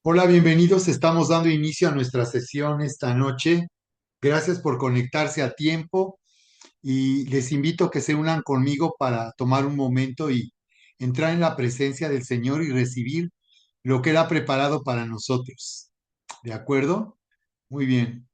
Hola, bienvenidos. Estamos dando inicio a nuestra sesión esta noche. Gracias por conectarse a tiempo y les invito a que se unan conmigo para tomar un momento y entrar en la presencia del Señor y recibir lo que Él ha preparado para nosotros. ¿De acuerdo? Muy bien.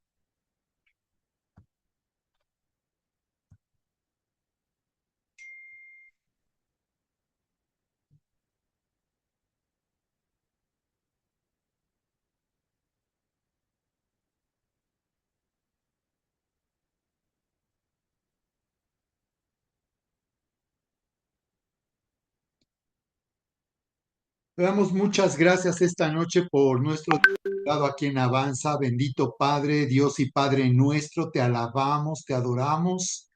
Le damos muchas gracias esta noche por nuestro lado aquí en Avanza. Bendito Padre, Dios y Padre nuestro, te alabamos, te adoramos.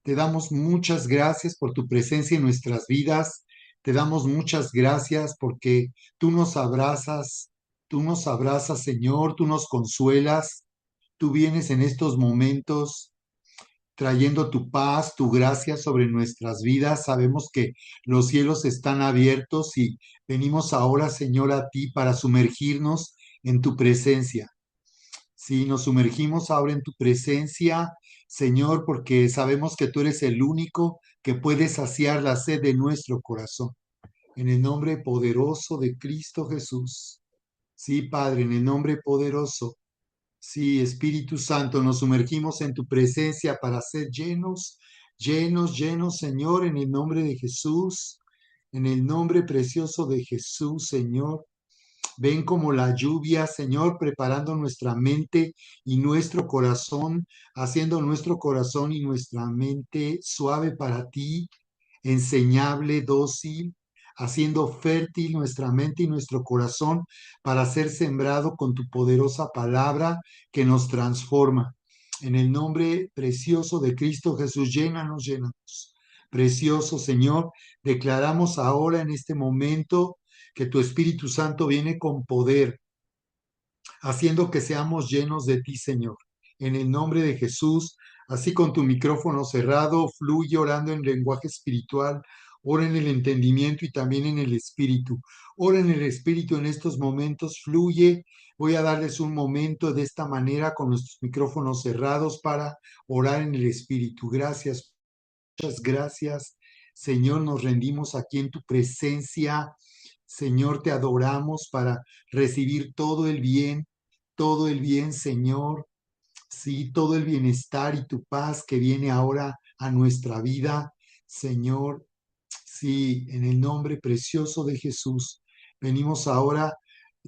Te damos muchas gracias por tu presencia en nuestras vidas. Te damos muchas gracias porque tú nos abrazas, Señor, tú nos consuelas, tú vienes en estos momentos trayendo tu paz, tu gracia sobre nuestras vidas. Sabemos que los cielos están abiertos y venimos ahora, Señor, a ti para sumergirnos en tu presencia. Sí, nos sumergimos ahora en tu presencia, Señor, porque sabemos que tú eres el único que puede saciar la sed de nuestro corazón. En el nombre poderoso de Cristo Jesús. Sí, Padre, en el nombre poderoso. Sí, Espíritu Santo, nos sumergimos en tu presencia para ser llenos, llenos, llenos, Señor, en el nombre de Jesús. En el nombre precioso de Jesús, Señor. Ven como la lluvia, Señor, preparando nuestra mente y nuestro corazón, haciendo nuestro corazón y nuestra mente suave para ti, enseñable, dócil, haciendo fértil nuestra mente y nuestro corazón para ser sembrado con tu poderosa palabra que nos transforma. En el nombre precioso de Cristo Jesús, llénanos, llénanos. Precioso Señor, declaramos ahora en este momento que tu Espíritu Santo viene con poder, haciendo que seamos llenos de ti, Señor. En el nombre de Jesús, así con tu micrófono cerrado, fluye orando en lenguaje espiritual, ora en el entendimiento y también en el espíritu. Ora en el espíritu en estos momentos, fluye. Voy a darles un momento de esta manera con nuestros micrófonos cerrados para orar en el espíritu. Gracias, muchas gracias. Señor, nos rendimos aquí en tu presencia. Señor, te adoramos para recibir todo el bien, Señor. Sí, todo el bienestar y tu paz que viene ahora a nuestra vida, Señor. Sí, en el nombre precioso de Jesús, venimos ahora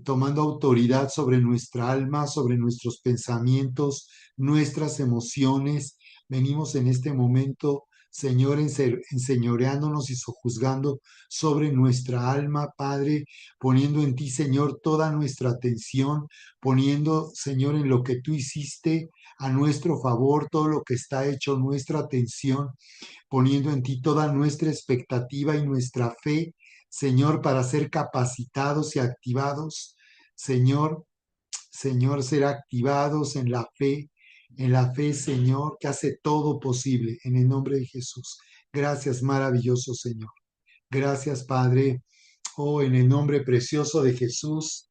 tomando autoridad sobre nuestra alma, sobre nuestros pensamientos, nuestras emociones. Venimos en este momento, Señor, enseñoreándonos y sojuzgando sobre nuestra alma, Padre, poniendo en ti, Señor, toda nuestra atención, poniendo, Señor, en lo que tú hiciste a nuestro favor, todo lo que está hecho, nuestra atención poniendo en ti toda nuestra expectativa y nuestra fe, Señor, para ser capacitados y activados, Señor, Señor, ser activados en la fe, Señor, que hace todo posible, en el nombre de Jesús. Gracias, maravilloso Señor. Gracias, Padre. Oh, en el nombre precioso de Jesús.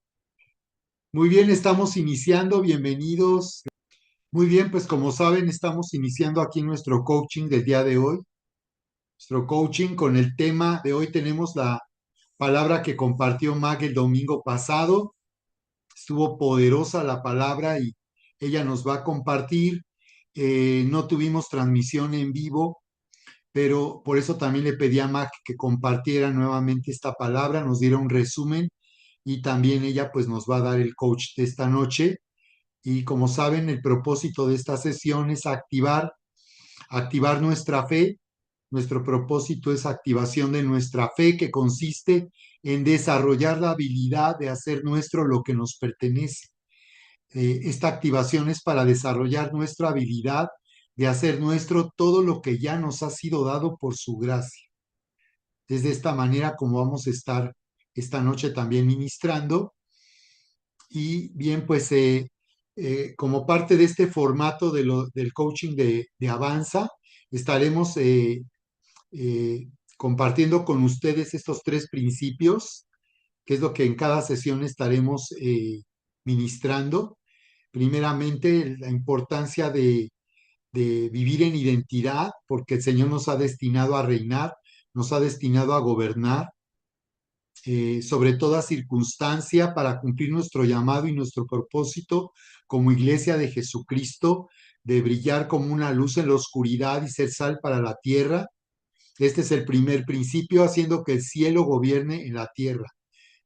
Muy bien, estamos iniciando. Bienvenidos. Muy bien, pues como saben, estamos iniciando aquí nuestro coaching del día de hoy. Nuestro coaching con el tema de hoy tenemos la palabra que compartió Mag el domingo pasado. Estuvo poderosa la palabra y ella nos va a compartir. No tuvimos transmisión en vivo, pero por eso también le pedí a Mag que compartiera nuevamente esta palabra, nos diera un resumen y también ella pues nos va a dar el coach de esta noche. Y como saben, el propósito de esta sesión es activar nuestra fe. Nuestro propósito es activación de nuestra fe, que consiste en desarrollar la habilidad de hacer nuestro lo que nos pertenece. Esta activación es para desarrollar nuestra habilidad de hacer nuestro todo lo que ya nos ha sido dado por su gracia. Es de esta manera como vamos a estar esta noche también ministrando. Y bien, pues como parte de este formato del coaching de Avanza, estaremos compartiendo con ustedes estos tres principios que es lo que en cada sesión estaremos ministrando. Primeramente, la importancia de vivir en identidad, porque el Señor nos ha destinado a reinar, nos ha destinado a gobernar sobre toda circunstancia para cumplir nuestro llamado y nuestro propósito como iglesia de Jesucristo, de brillar como una luz en la oscuridad y ser sal para la tierra. Este es el primer principio, haciendo que el cielo gobierne en la tierra.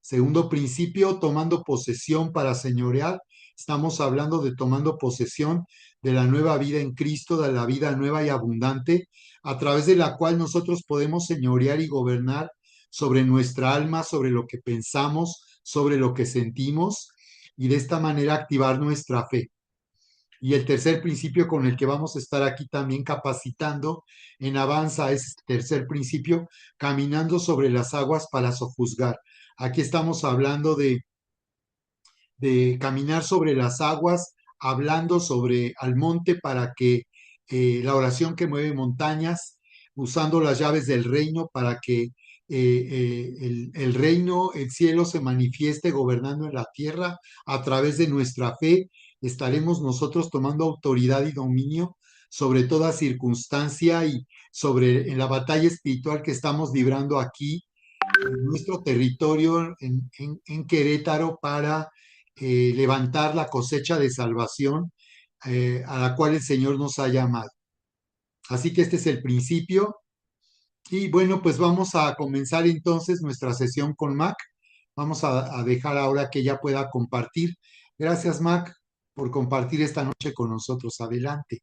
Segundo principio, tomando posesión para señorear. Estamos hablando de tomando posesión de la nueva vida en Cristo, de la vida nueva y abundante, a través de la cual nosotros podemos señorear y gobernar sobre nuestra alma, sobre lo que pensamos, sobre lo que sentimos, y de esta manera activar nuestra fe. Y el tercer principio con el que vamos a estar aquí también capacitando en Avanza es el tercer principio, caminando sobre las aguas para sojuzgar. Aquí estamos hablando de caminar sobre las aguas, hablando sobre al monte para que la oración que mueve montañas, usando las llaves del reino para que el reino, el cielo se manifieste gobernando en la tierra a través de nuestra fe. Estaremos nosotros tomando autoridad y dominio sobre toda circunstancia y sobre en la batalla espiritual que estamos librando aquí en nuestro territorio, en Querétaro, para levantar la cosecha de salvación a la cual el Señor nos ha llamado. Así que este es el principio. Y bueno, pues vamos a comenzar entonces nuestra sesión con Mac. Vamos a dejar ahora que ella pueda compartir. Gracias, Mac, por compartir esta noche con nosotros. Adelante.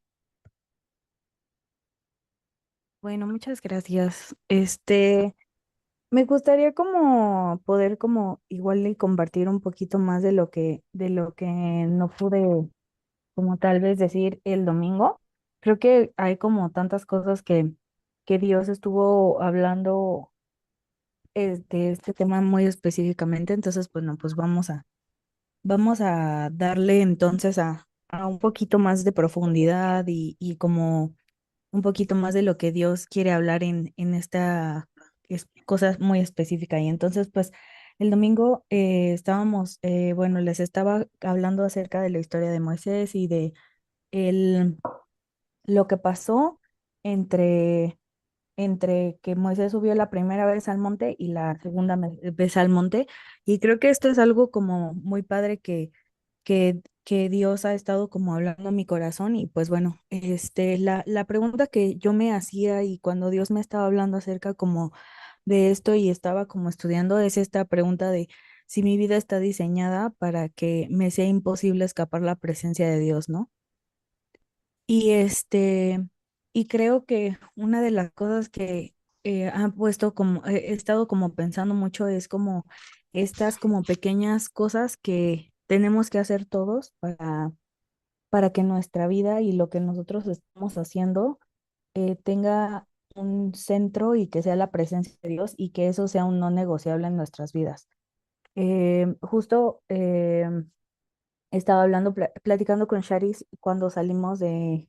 Bueno, muchas gracias. Me gustaría como poder como igual y compartir un poquito más de lo que no pude como tal vez decir el domingo. Creo que hay como tantas cosas que Dios estuvo hablando de este tema muy específicamente. Entonces, pues no, pues vamos a darle entonces a un poquito más de profundidad y como un poquito más de lo que Dios quiere hablar en esta cosa muy específica. Y entonces, pues, el domingo estábamos, bueno, les estaba hablando acerca de la historia de Moisés y de el, lo que pasó entre, entre que Moisés subió la primera vez al monte y la segunda vez al monte. Y creo que esto es algo como muy padre que Dios ha estado como hablando a mi corazón. Y pues bueno, la pregunta que yo me hacía y cuando Dios me estaba hablando acerca como de esto y estaba como estudiando es esta pregunta de si mi vida está diseñada para que me sea imposible escapar la presencia de Dios, ¿no? Y y creo que una de las cosas que han puesto como, he estado como pensando mucho es como estas como pequeñas cosas que tenemos que hacer todos para que nuestra vida y lo que nosotros estamos haciendo tenga un centro y que sea la presencia de Dios y que eso sea un no negociable en nuestras vidas. Justo estaba hablando, platicando con Charis cuando salimos de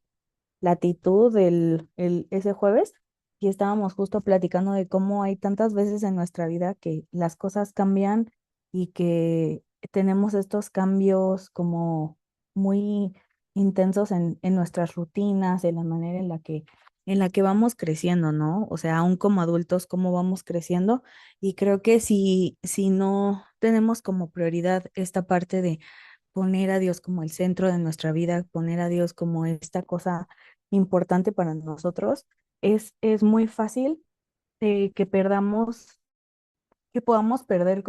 Latitud ese jueves y estábamos justo platicando de cómo hay tantas veces en nuestra vida que las cosas cambian y que tenemos estos cambios como muy intensos en nuestras rutinas, en la manera en la que vamos creciendo, ¿no? O sea, aún como adultos, cómo vamos creciendo. Y creo que si no tenemos como prioridad esta parte de poner a Dios como el centro de nuestra vida, poner a Dios como esta cosa importante para nosotros, es muy fácil que perdamos, que podamos perder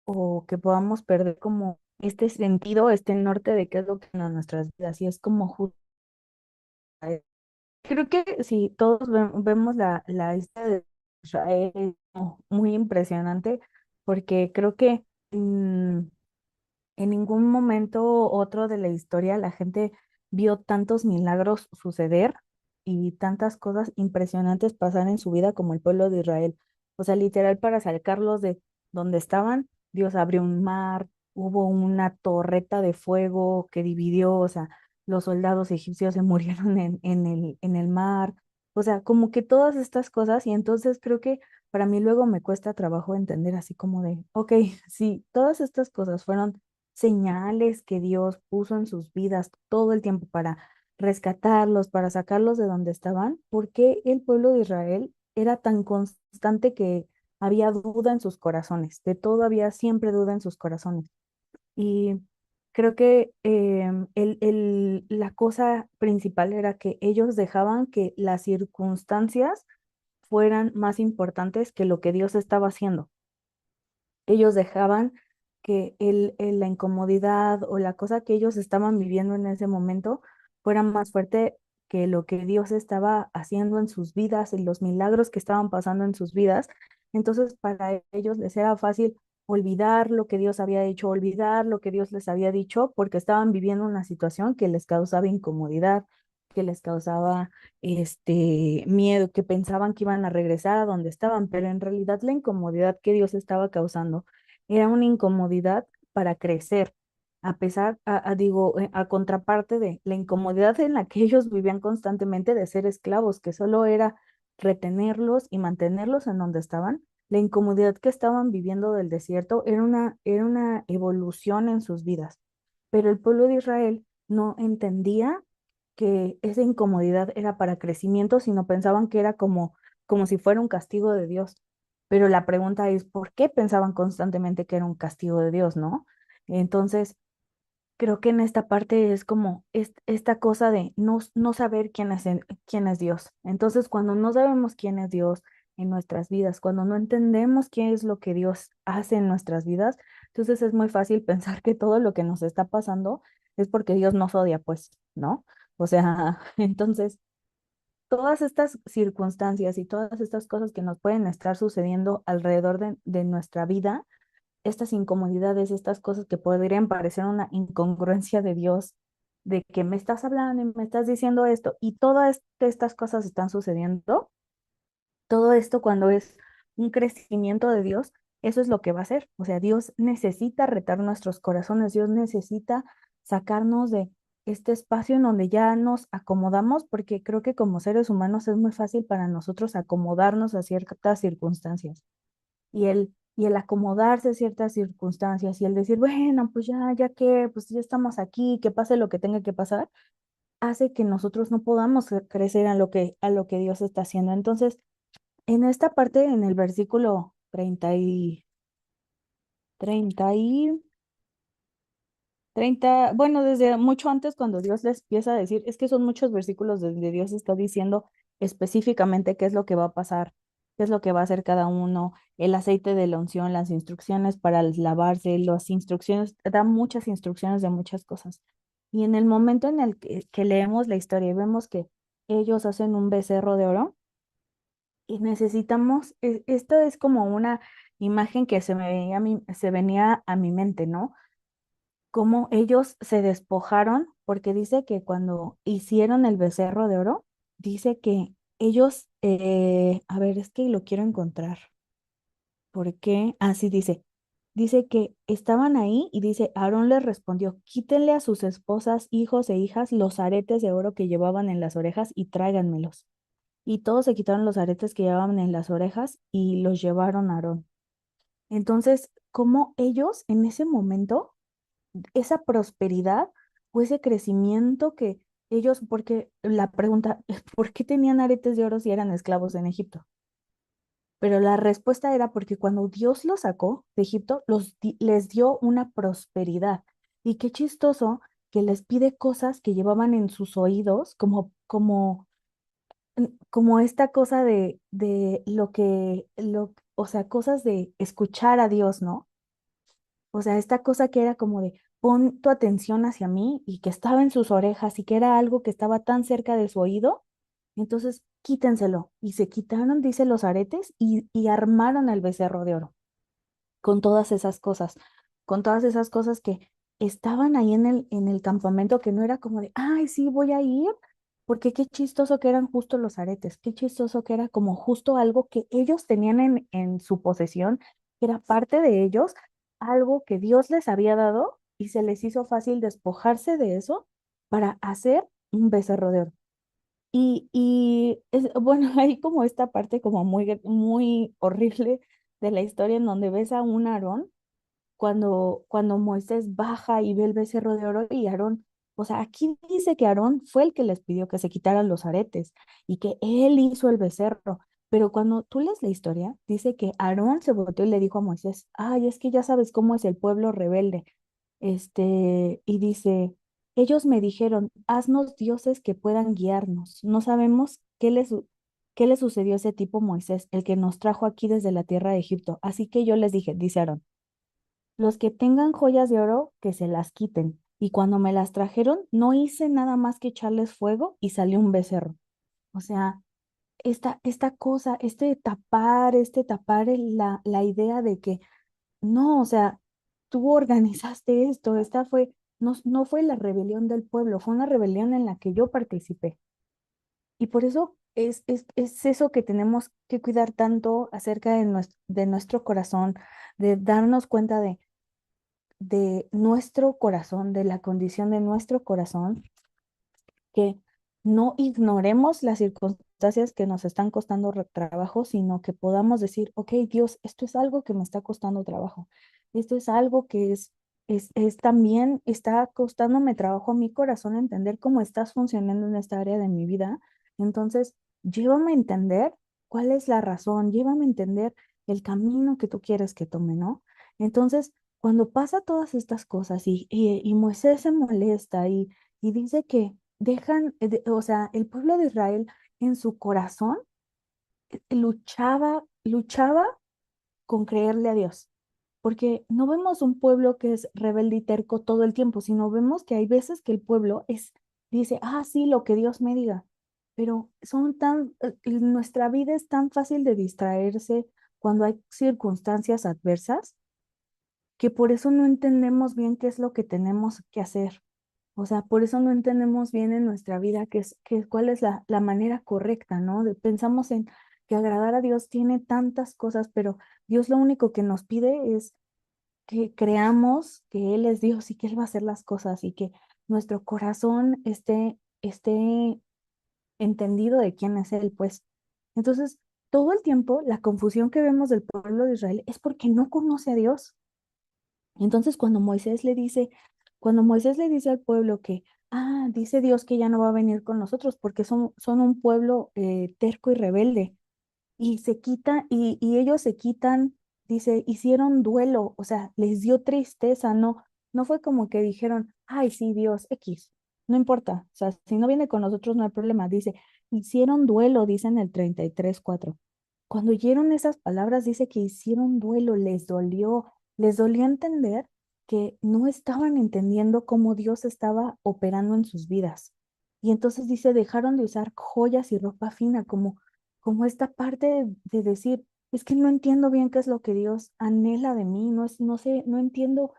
o que podamos perder como este sentido, este norte de qué es lo que en nuestras vidas. Y es como justo, creo que si todos vemos la historia de Israel, es como muy impresionante porque creo que en ningún momento otro de la historia la gente vio tantos milagros suceder y tantas cosas impresionantes pasar en su vida como el pueblo de Israel. O sea, literal, para sacarlos de donde estaban, Dios abrió un mar, hubo una torreta de fuego que dividió, o sea, los soldados egipcios se murieron en el mar. O sea, como que todas estas cosas, y entonces creo que para mí luego me cuesta trabajo entender así como de, ok, sí, todas estas cosas fueron señales que Dios puso en sus vidas todo el tiempo para rescatarlos, para sacarlos de donde estaban. ¿Por qué el pueblo de Israel era tan constante que había duda en sus corazones? De todo había siempre duda en sus corazones. Y creo que la cosa principal era que ellos dejaban que las circunstancias fueran más importantes que lo que Dios estaba haciendo. Ellos dejaban que la incomodidad o la cosa que ellos estaban viviendo en ese momento fuera más fuerte que lo que Dios estaba haciendo en sus vidas, en los milagros que estaban pasando en sus vidas. Entonces, para ellos les era fácil olvidar lo que Dios había hecho, olvidar lo que Dios les había dicho, porque estaban viviendo una situación que les causaba incomodidad, que les causaba miedo, que pensaban que iban a regresar a donde estaban, pero en realidad la incomodidad que Dios estaba causando era una incomodidad para crecer, a pesar, digo, a contraparte de la incomodidad en la que ellos vivían constantemente de ser esclavos, que solo era retenerlos y mantenerlos en donde estaban. La incomodidad que estaban viviendo del desierto era una evolución en sus vidas, pero el pueblo de Israel no entendía que esa incomodidad era para crecimiento, sino pensaban que era como si fuera un castigo de Dios. Pero la pregunta es, ¿por qué pensaban constantemente que era un castigo de Dios, no? Entonces, creo que en esta parte es como esta cosa de no saber quién es Dios. Entonces, cuando no sabemos quién es Dios en nuestras vidas, cuando no entendemos qué es lo que Dios hace en nuestras vidas, entonces es muy fácil pensar que todo lo que nos está pasando es porque Dios nos odia, pues, ¿no? O sea, entonces, todas estas circunstancias y todas estas cosas que nos pueden estar sucediendo alrededor de nuestra vida, estas incomodidades, estas cosas que podrían parecer una incongruencia de Dios, de que me estás hablando y me estás diciendo esto, y todas estas cosas están sucediendo, todo esto cuando es un crecimiento de Dios, eso es lo que va a hacer. O sea, Dios necesita retar nuestros corazones, Dios necesita sacarnos de este espacio en donde ya nos acomodamos, porque creo que como seres humanos es muy fácil para nosotros acomodarnos a ciertas circunstancias y el acomodarse a ciertas circunstancias y el decir, bueno, pues ya que, pues ya estamos aquí, que pase lo que tenga que pasar, hace que nosotros no podamos crecer a lo que Dios está haciendo. Entonces, en esta parte, en el versículo 30 y 30 bueno, desde mucho antes cuando Dios les empieza a decir, es que son muchos versículos donde Dios está diciendo específicamente qué es lo que va a pasar, qué es lo que va a hacer cada uno, el aceite de la unción, las instrucciones para lavarse, las instrucciones, da muchas instrucciones de muchas cosas. Y en el momento en el que leemos la historia y vemos que ellos hacen un becerro de oro y necesitamos, esto es como una imagen que se venía a mi mente, ¿no? Cómo ellos se despojaron, porque dice que cuando hicieron el becerro de oro, dice que ellos, a ver, es que lo quiero encontrar, porque, así dice que estaban ahí y dice, Aarón les respondió, quítenle a sus esposas, hijos e hijas los aretes de oro que llevaban en las orejas y tráiganmelos. Y todos se quitaron los aretes que llevaban en las orejas y los llevaron a Aarón. Entonces, como ellos en ese momento esa prosperidad o ese crecimiento que ellos, porque la pregunta, ¿por qué tenían aretes de oro si eran esclavos en Egipto? Pero la respuesta era porque cuando Dios los sacó de Egipto, les dio una prosperidad. Y qué chistoso que les pide cosas que llevaban en sus oídos, como esta cosa de o sea, cosas de escuchar a Dios, ¿no? O sea, esta cosa que era como de pon tu atención hacia mí y que estaba en sus orejas y que era algo que estaba tan cerca de su oído, entonces quítenselo. Y se quitaron, dice, los aretes y armaron el becerro de oro con todas esas cosas, con todas esas cosas que estaban ahí en el campamento, que no era como de, ay, sí, voy a ir, porque qué chistoso que eran justo los aretes, qué chistoso que era como justo algo que ellos tenían en su posesión, que era parte de ellos, algo que Dios les había dado y se les hizo fácil despojarse de eso para hacer un becerro de oro. bueno, hay como esta parte como muy horrible de la historia en donde ves a un Aarón cuando Moisés baja y ve el becerro de oro y Aarón, o sea, aquí dice que Aarón fue el que les pidió que se quitaran los aretes y que él hizo el becerro, pero cuando tú lees la historia, dice que Aarón se volteó y le dijo a Moisés, ay, es que ya sabes cómo es el pueblo rebelde, y dice, ellos me dijeron, haznos dioses que puedan guiarnos, no sabemos qué le sucedió a ese tipo Moisés, el que nos trajo aquí desde la tierra de Egipto, así que yo les dije, dice Aarón, los que tengan joyas de oro, que se las quiten. Y cuando me las trajeron, no hice nada más que echarles fuego y salió un becerro. O sea, esta cosa, este tapar la idea de que no, o sea, tú organizaste esto, no fue la rebelión del pueblo, fue una rebelión en la que yo participé. Y por eso es eso que tenemos que cuidar tanto acerca de nuestro corazón, de darnos cuenta de nuestro corazón, de la condición de nuestro corazón, que no ignoremos las circunstancias que nos están costando trabajo, sino que podamos decir, ok, Dios, esto es algo que me está costando trabajo, esto es algo que es también, está costándome trabajo a mi corazón entender cómo estás funcionando en esta área de mi vida. Entonces, llévame a entender cuál es la razón, llévame a entender el camino que tú quieres que tome, ¿no? Entonces, cuando pasa todas estas cosas y Moisés se molesta y dice que o sea, el pueblo de Israel en su corazón luchaba con creerle a Dios, porque no vemos un pueblo que es rebelde y terco todo el tiempo, sino vemos que hay veces que el pueblo dice, ah, sí, lo que Dios me diga, pero nuestra vida es tan fácil de distraerse cuando hay circunstancias adversas, que por eso no entendemos bien qué es lo que tenemos que hacer. O sea, por eso no entendemos bien en nuestra vida cuál es la manera correcta, ¿no? Pensamos en que agradar a Dios tiene tantas cosas, pero Dios lo único que nos pide es que creamos que Él es Dios y que Él va a hacer las cosas y que nuestro corazón esté entendido de quién es Él, pues. Entonces, todo el tiempo la confusión que vemos del pueblo de Israel es porque no conoce a Dios. Entonces, cuando Moisés le dice al pueblo que, ah, dice Dios que ya no va a venir con nosotros porque son un pueblo terco y rebelde, y ellos se quitan, dice, hicieron duelo, o sea, les dio tristeza, no fue como que dijeron, ay, sí, Dios, X, no importa, o sea, si no viene con nosotros no hay problema, dice, hicieron duelo, dice en el 33:4. Cuando oyeron esas palabras, dice que hicieron duelo, les dolió entender que no estaban entendiendo cómo Dios estaba operando en sus vidas. Y entonces dice, dejaron de usar joyas y ropa fina como esta parte de decir, es que no entiendo bien qué es lo que Dios anhela de mí, no sé, no entiendo,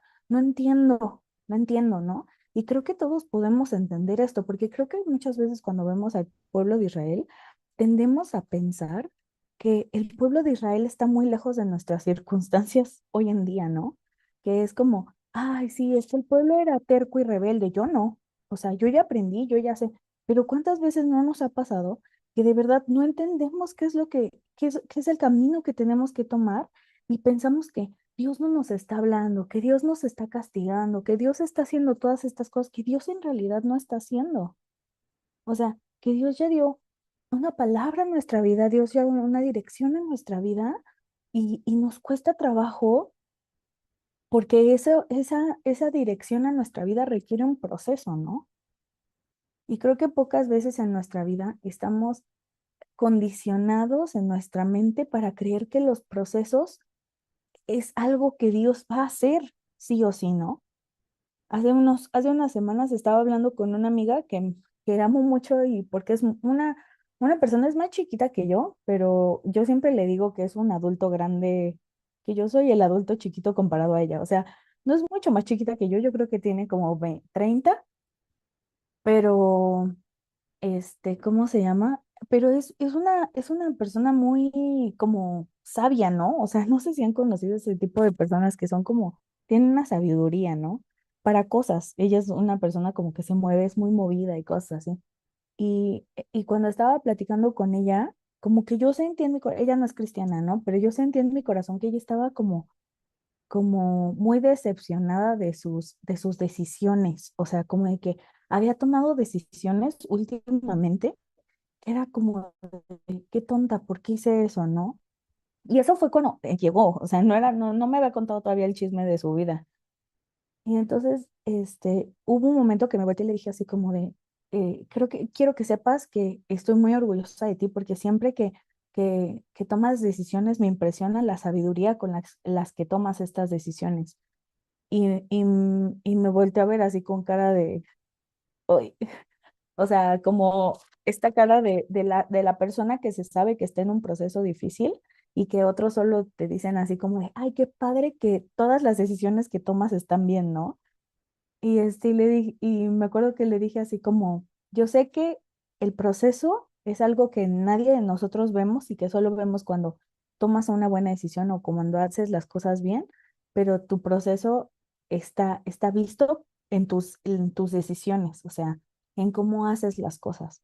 ¿no? Y creo que todos podemos entender esto, porque creo que muchas veces cuando vemos al pueblo de Israel, tendemos a pensar que el pueblo de Israel está muy lejos de nuestras circunstancias hoy en día, ¿no? Que es como, ay, sí, es que el pueblo era terco y rebelde, yo no. O sea, yo ya aprendí, yo ya sé, pero ¿cuántas veces no nos ha pasado que de verdad no entendemos qué es el camino que tenemos que tomar y pensamos que Dios no nos está hablando, que Dios nos está castigando, que Dios está haciendo todas estas cosas que Dios en realidad no está haciendo? O sea, que Dios ya dio una palabra en nuestra vida, Dios ya dio una dirección en nuestra vida y nos cuesta trabajo porque esa dirección en nuestra vida requiere un proceso, ¿no? Y creo que pocas veces en nuestra vida estamos condicionados en nuestra mente para creer que los procesos es algo que Dios va a hacer, sí o sí, ¿no? Hace unas semanas estaba hablando con una amiga que amo mucho y porque una persona es más chiquita que yo, pero yo siempre le digo que es un adulto grande, que yo soy el adulto chiquito comparado a ella. O sea, no es mucho más chiquita que yo creo que tiene como 30, pero ¿cómo se llama? Pero es una persona muy como sabia, ¿no? O sea, no sé si han conocido ese tipo de personas que son como, tienen una sabiduría, ¿no? Para cosas. Ella es una persona como que se mueve, es muy movida y cosas así. y cuando estaba platicando con ella, como que yo sentí en ella no es cristiana, ¿no? Pero yo sentí en mi corazón que ella estaba como muy decepcionada de sus decisiones, o sea, como de que había tomado decisiones últimamente, que era como, qué tonta, ¿por qué hice eso, no? Y eso fue cuando llegó, o sea, no me había contado todavía el chisme de su vida. Y entonces, hubo un momento que me volteé y le dije así como de, creo que quiero que sepas que estoy muy orgullosa de ti porque siempre que tomas decisiones me impresiona la sabiduría con las que tomas estas decisiones. Y me volteé a ver así con cara de, "Uy", o sea, como esta cara de la persona que se sabe que está en un proceso difícil y que otros solo te dicen así como de, ay, qué padre que todas las decisiones que tomas están bien, ¿no? Y me acuerdo que le dije así como, yo sé que el proceso es algo que nadie de nosotros vemos y que solo vemos cuando tomas una buena decisión o cuando haces las cosas bien, pero tu proceso está visto en tus decisiones, o sea, en cómo haces las cosas.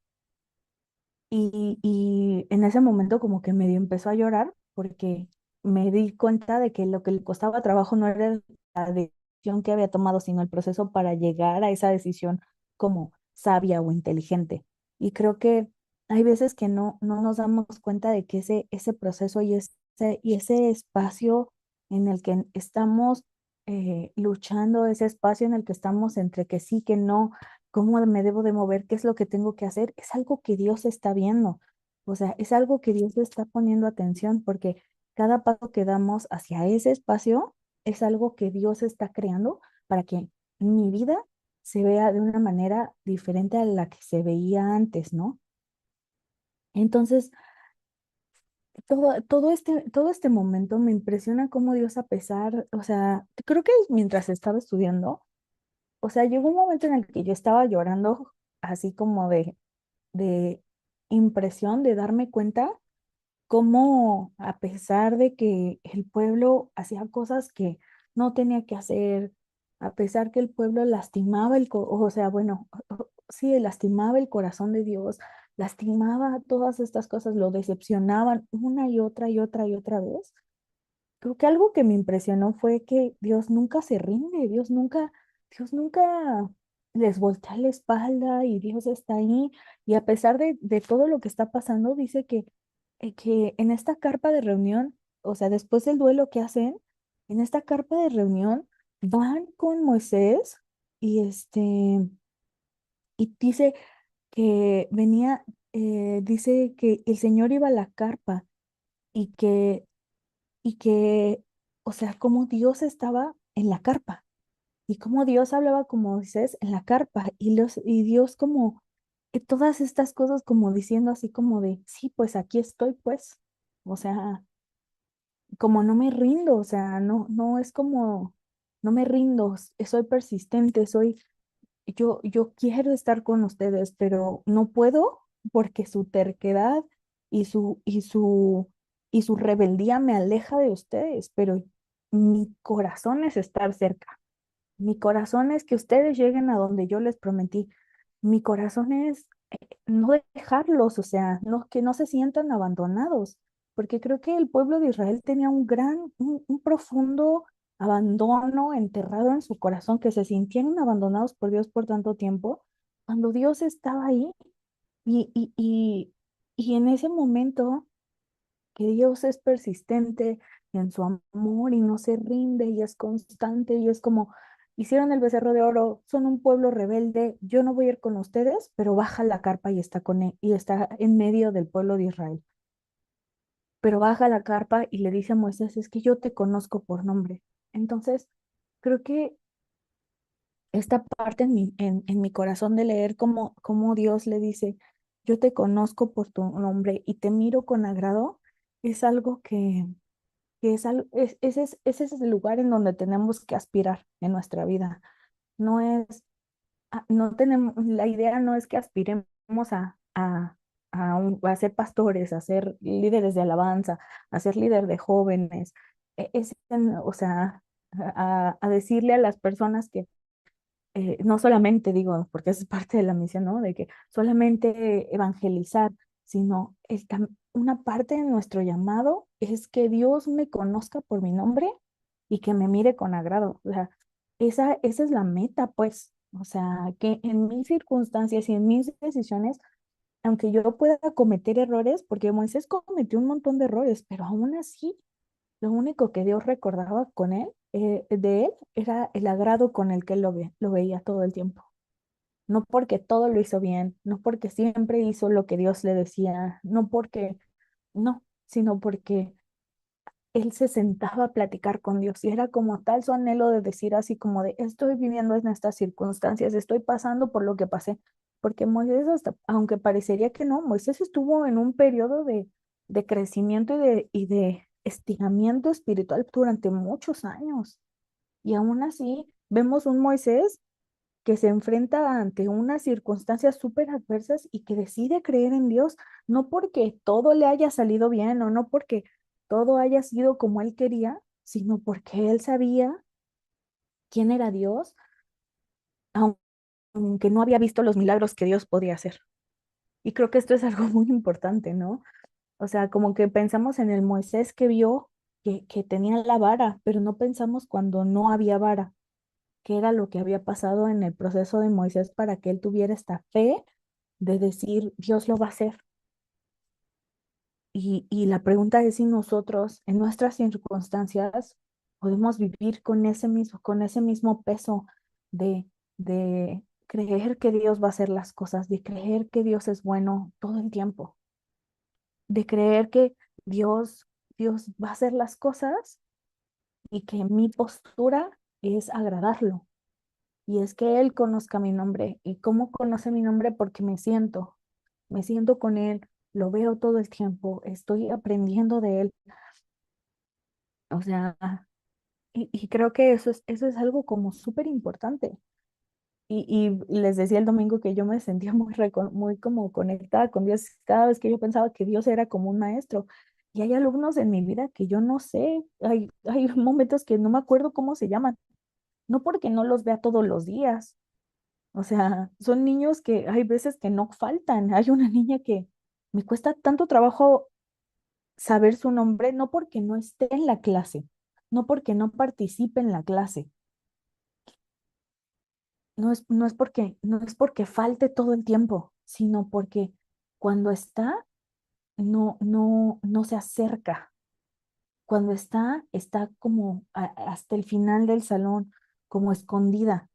Y en ese momento como que medio empezó a llorar porque me di cuenta de que lo que le costaba trabajo no era la decisión que había tomado, sino el proceso para llegar a esa decisión como sabia o inteligente. Y creo que hay veces que no nos damos cuenta de que ese proceso y ese espacio en el que estamos luchando, ese espacio en el que estamos entre que sí, que no, cómo me debo de mover, qué es lo que tengo que hacer, es algo que Dios está viendo. O sea, es algo que Dios le está poniendo atención porque cada paso que damos hacia ese espacio es algo que Dios está creando para que mi vida se vea de una manera diferente a la que se veía antes, ¿no? Entonces, todo este momento me impresiona cómo Dios, a pesar, o sea, creo que mientras estaba estudiando, o sea, llegó un momento en el que yo estaba llorando así como de impresión, de darme cuenta cómo a pesar de que el pueblo hacía cosas que no tenía que hacer, a pesar que el pueblo lastimaba o sea, bueno, sí, lastimaba el corazón de Dios, lastimaba todas estas cosas, lo decepcionaban una y otra y otra y otra vez. Creo que algo que me impresionó fue que Dios nunca se rinde, Dios nunca les voltea la espalda y Dios está ahí. Y a pesar de todo lo que está pasando, dice que en esta carpa de reunión, o sea, después del duelo que hacen, en esta carpa de reunión van con Moisés y y dice que dice que el Señor iba a la carpa y y que, o sea, como Dios estaba en la carpa y como Dios hablaba con Moisés en la carpa y Dios como que todas estas cosas como diciendo así como de, sí, pues aquí estoy, pues, o sea, como no me rindo, o sea, no es como, no me rindo, soy persistente, yo quiero estar con ustedes, pero no puedo porque su terquedad y y su rebeldía me aleja de ustedes, pero mi corazón es estar cerca. Mi corazón es que ustedes lleguen a donde yo les prometí. Mi corazón es no dejarlos, o sea, que no se sientan abandonados, porque creo que el pueblo de Israel tenía un profundo abandono enterrado en su corazón, que se sintieron abandonados por Dios por tanto tiempo, cuando Dios estaba ahí y, y, y, y en ese momento que Dios es persistente en su amor y no se rinde y es constante y es como, hicieron el becerro de oro, son un pueblo rebelde, yo no voy a ir con ustedes, pero baja la carpa y está y está en medio del pueblo de Israel. Pero baja la carpa y le dice a Moisés, es que yo te conozco por nombre. Entonces, creo que esta parte en mi corazón de leer cómo Dios le dice, yo te conozco por tu nombre y te miro con agrado, es algo que ese es el lugar en donde tenemos que aspirar en nuestra vida. No es, no tenemos, la idea no es que aspiremos a ser pastores, a ser líderes de alabanza, a ser líder de jóvenes, o sea, a decirle a las personas no solamente digo, porque es parte de la misión, ¿no? De que solamente evangelizar, sino una parte de nuestro llamado es que Dios me conozca por mi nombre y que me mire con agrado. O sea, esa es la meta, pues. O sea, que en mis circunstancias y en mis decisiones, aunque yo pueda cometer errores, porque Moisés cometió un montón de errores, pero aún así lo único que Dios recordaba con él, de él, era el agrado con el que él lo veía todo el tiempo. No porque todo lo hizo bien, no porque siempre hizo lo que Dios le decía, no, sino porque él se sentaba a platicar con Dios y era como tal su anhelo de decir así como de, estoy viviendo en estas circunstancias, estoy pasando por lo que pasé. Porque Moisés, aunque parecería que no, Moisés estuvo en un periodo de crecimiento y de estiramiento espiritual durante muchos años. Y aún así, vemos un Moisés que se enfrenta ante unas circunstancias súper adversas y que decide creer en Dios, no porque todo le haya salido bien o no porque todo haya sido como él quería, sino porque él sabía quién era Dios, aunque no había visto los milagros que Dios podía hacer. Y creo que esto es algo muy importante, ¿no? O sea, como que pensamos en el Moisés que vio que tenía la vara, pero no pensamos cuando no había vara, qué era lo que había pasado en el proceso de Moisés para que él tuviera esta fe de decir, Dios lo va a hacer. Y la pregunta es si nosotros, en nuestras circunstancias, podemos vivir con ese mismo peso de, de creer que Dios va a hacer las cosas, de creer que Dios es bueno todo el tiempo, de creer que Dios, Dios va a hacer las cosas y que mi postura es agradarlo. Y es que Él conozca mi nombre. ¿Y cómo conoce mi nombre? Porque me siento con Él, lo veo todo el tiempo, estoy aprendiendo de Él. O sea, y creo que eso es algo como súper importante. Y les decía el domingo que yo me sentía muy como conectada con Dios cada vez que yo pensaba que Dios era como un maestro. Y hay alumnos en mi vida que yo no sé, hay momentos que no me acuerdo cómo se llaman, no porque no los vea todos los días. O sea, son niños que hay veces que no faltan. Hay una niña que me cuesta tanto trabajo saber su nombre, no porque no esté en la clase, no porque no participe en la clase, no es porque falte todo el tiempo, sino porque cuando está, no se acerca. Cuando está como hasta el final del salón, como escondida.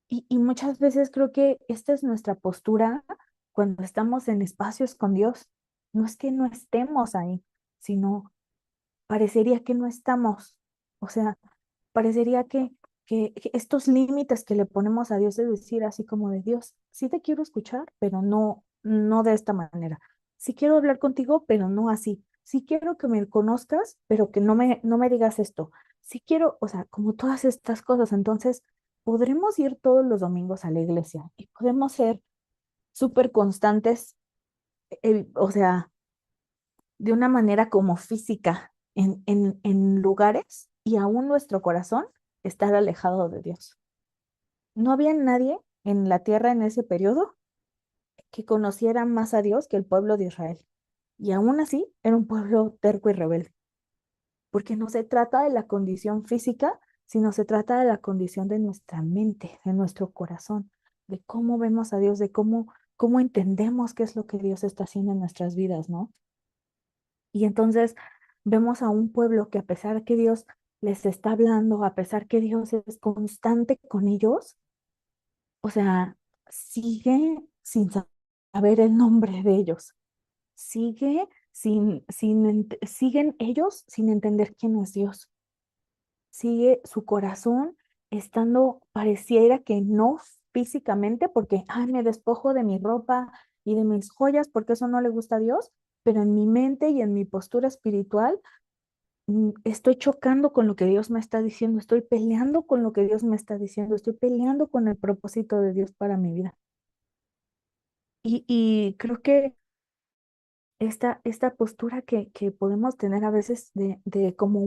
Y muchas veces creo que esta es nuestra postura cuando estamos en espacios con Dios. No es que no estemos ahí, sino parecería que no estamos. O sea, parecería que estos límites que le ponemos a Dios es decir, así como de Dios, sí te quiero escuchar, pero no de esta manera. Sí quiero hablar contigo, pero no así. Sí quiero que me conozcas, pero que no me digas esto. Sí quiero, o sea, como todas estas cosas. Entonces, podremos ir todos los domingos a la iglesia y podemos ser súper constantes, o sea, de una manera como física en lugares y aún nuestro corazón estar alejado de Dios. No había nadie en la tierra en ese periodo que conociera más a Dios que el pueblo de Israel. Y aún así era un pueblo terco y rebelde, porque no se trata de la condición física, sino se trata de la condición de nuestra mente, de nuestro corazón, de cómo vemos a Dios, de cómo entendemos qué es lo que Dios está haciendo en nuestras vidas, ¿no? Y entonces vemos a un pueblo que a pesar que Dios les está hablando, a pesar que Dios es constante con ellos, o sea, sigue sin saber el nombre de ellos, sigue siguen ellos sin entender quién es Dios, sigue su corazón estando, pareciera que no físicamente, porque, ay, me despojo de mi ropa y de mis joyas porque eso no le gusta a Dios, pero en mi mente y en mi postura espiritual estoy chocando con lo que Dios me está diciendo, estoy peleando con lo que Dios me está diciendo, estoy peleando con el propósito de Dios para mi vida. Y creo que esta postura que podemos tener a veces de como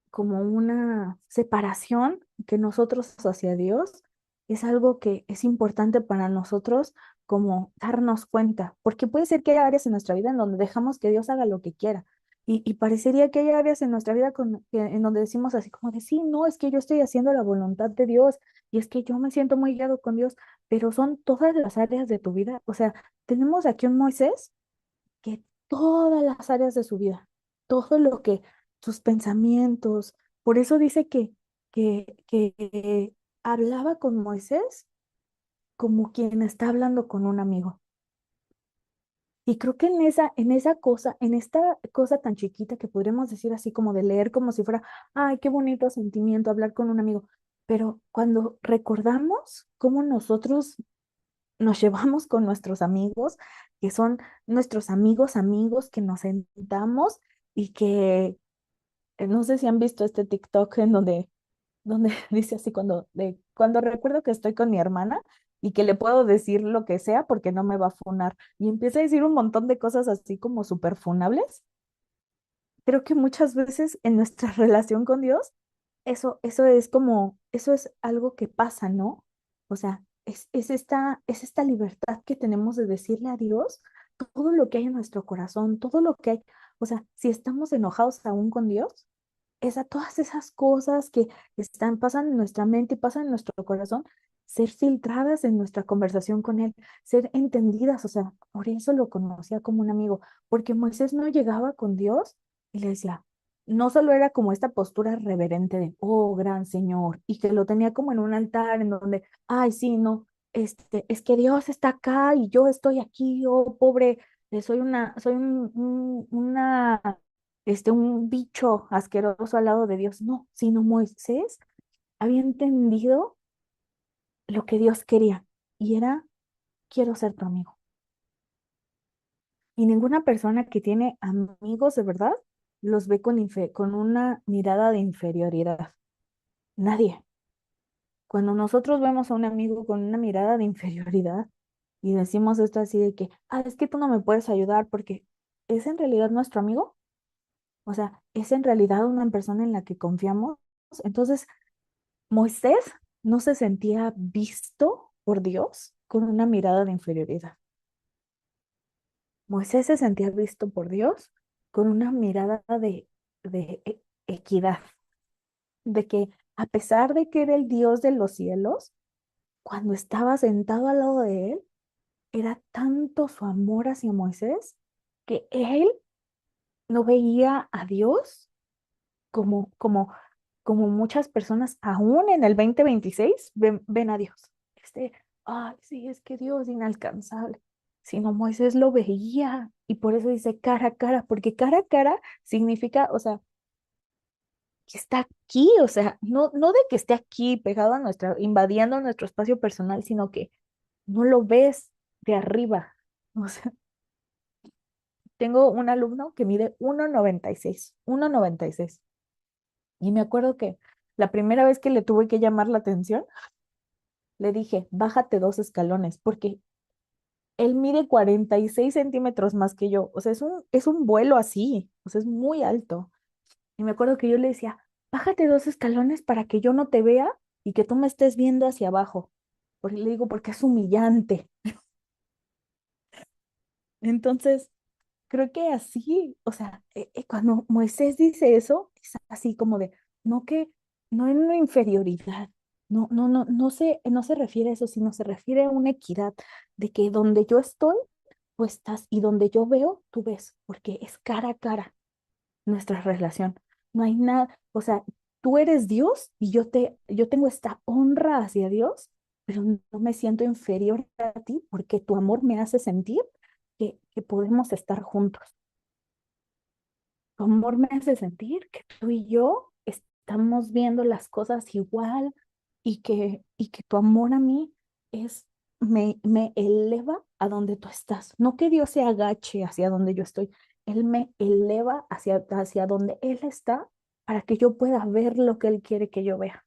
como una separación que nosotros hacia Dios es algo que es importante para nosotros como darnos cuenta, porque puede ser que haya áreas en nuestra vida en donde dejamos que Dios haga lo que quiera. Y parecería que hay áreas en nuestra vida en donde decimos así como de, sí, no, es que yo estoy haciendo la voluntad de Dios y es que yo me siento muy guiado con Dios, pero son todas las áreas de tu vida. O sea, tenemos aquí un Moisés que todas las áreas de su vida, todo lo que sus pensamientos, por eso dice que hablaba con Moisés como quien está hablando con un amigo. Y creo que en esa cosa, en esta cosa tan chiquita que podríamos decir así como de leer como si fuera, ay, qué bonito sentimiento hablar con un amigo. Pero cuando recordamos cómo nosotros nos llevamos con nuestros amigos, que son nuestros amigos, amigos que nos sentamos y que no sé si han visto este TikTok en donde dice así cuando recuerdo que estoy con mi hermana y que le puedo decir lo que sea porque no me va a funar y empieza a decir un montón de cosas así como súper funables. Creo que muchas veces en nuestra relación con Dios, eso es como, eso es algo que pasa, ¿no? O sea, es esta libertad que tenemos de decirle a Dios todo lo que hay en nuestro corazón, todo lo que hay. O sea, si estamos enojados aún con Dios, todas esas cosas que pasan en nuestra mente y pasan en nuestro corazón, ser filtradas en nuestra conversación con Él, ser entendidas. O sea, por eso lo conocía como un amigo, porque Moisés no llegaba con Dios y le decía, no solo era como esta postura reverente de, oh, gran Señor, y que lo tenía como en un altar en donde, ay, sí, no, es que Dios está acá y yo estoy aquí, oh, pobre, soy una un bicho asqueroso al lado de Dios. No, sino Moisés había entendido lo que Dios quería y era, quiero ser tu amigo. Y ninguna persona que tiene amigos de verdad los ve con una mirada de inferioridad. Nadie. Cuando nosotros vemos a un amigo con una mirada de inferioridad y decimos esto así de que, ah, es que tú no me puedes ayudar porque es en realidad nuestro amigo, o sea, es en realidad una persona en la que confiamos, entonces Moisés no se sentía visto por Dios con una mirada de inferioridad. Moisés se sentía visto por Dios con una mirada de equidad, de que a pesar de que era el Dios de los cielos, cuando estaba sentado al lado de él, era tanto su amor hacia Moisés que él no veía a Dios como, como, como muchas personas aún en el 2026 ven a Dios. Ay, sí, es que Dios es inalcanzable. Sino Moisés lo veía y por eso dice cara a cara, porque cara a cara significa, o sea, que está aquí, o sea, no de que esté aquí pegado a invadiendo nuestro espacio personal, sino que no lo ves de arriba. O sea, tengo un alumno que mide 1,96, 1,96. Y me acuerdo que la primera vez que le tuve que llamar la atención, le dije, bájate 2 escalones, porque él mide 46 centímetros más que yo. O sea, es un vuelo así, o sea, es muy alto. Y me acuerdo que yo le decía, bájate 2 escalones para que yo no te vea y que tú me estés viendo hacia abajo. Porque le digo, porque es humillante. Entonces, creo que así, o sea, cuando Moisés dice eso, es así como de, no que, no en una inferioridad, no se refiere a eso, sino se refiere a una equidad, de que donde yo estoy, tú estás, y donde yo veo, tú ves, porque es cara a cara nuestra relación. No hay nada, o sea, tú eres Dios y yo tengo esta honra hacia Dios, pero no me siento inferior a ti porque tu amor me hace sentir que podemos estar juntos. Tu amor me hace sentir que tú y yo estamos viendo las cosas igual y que tu amor a mí me eleva a donde tú estás. No que Dios se agache hacia donde yo estoy, Él me eleva hacia donde Él está para que yo pueda ver lo que Él quiere que yo vea.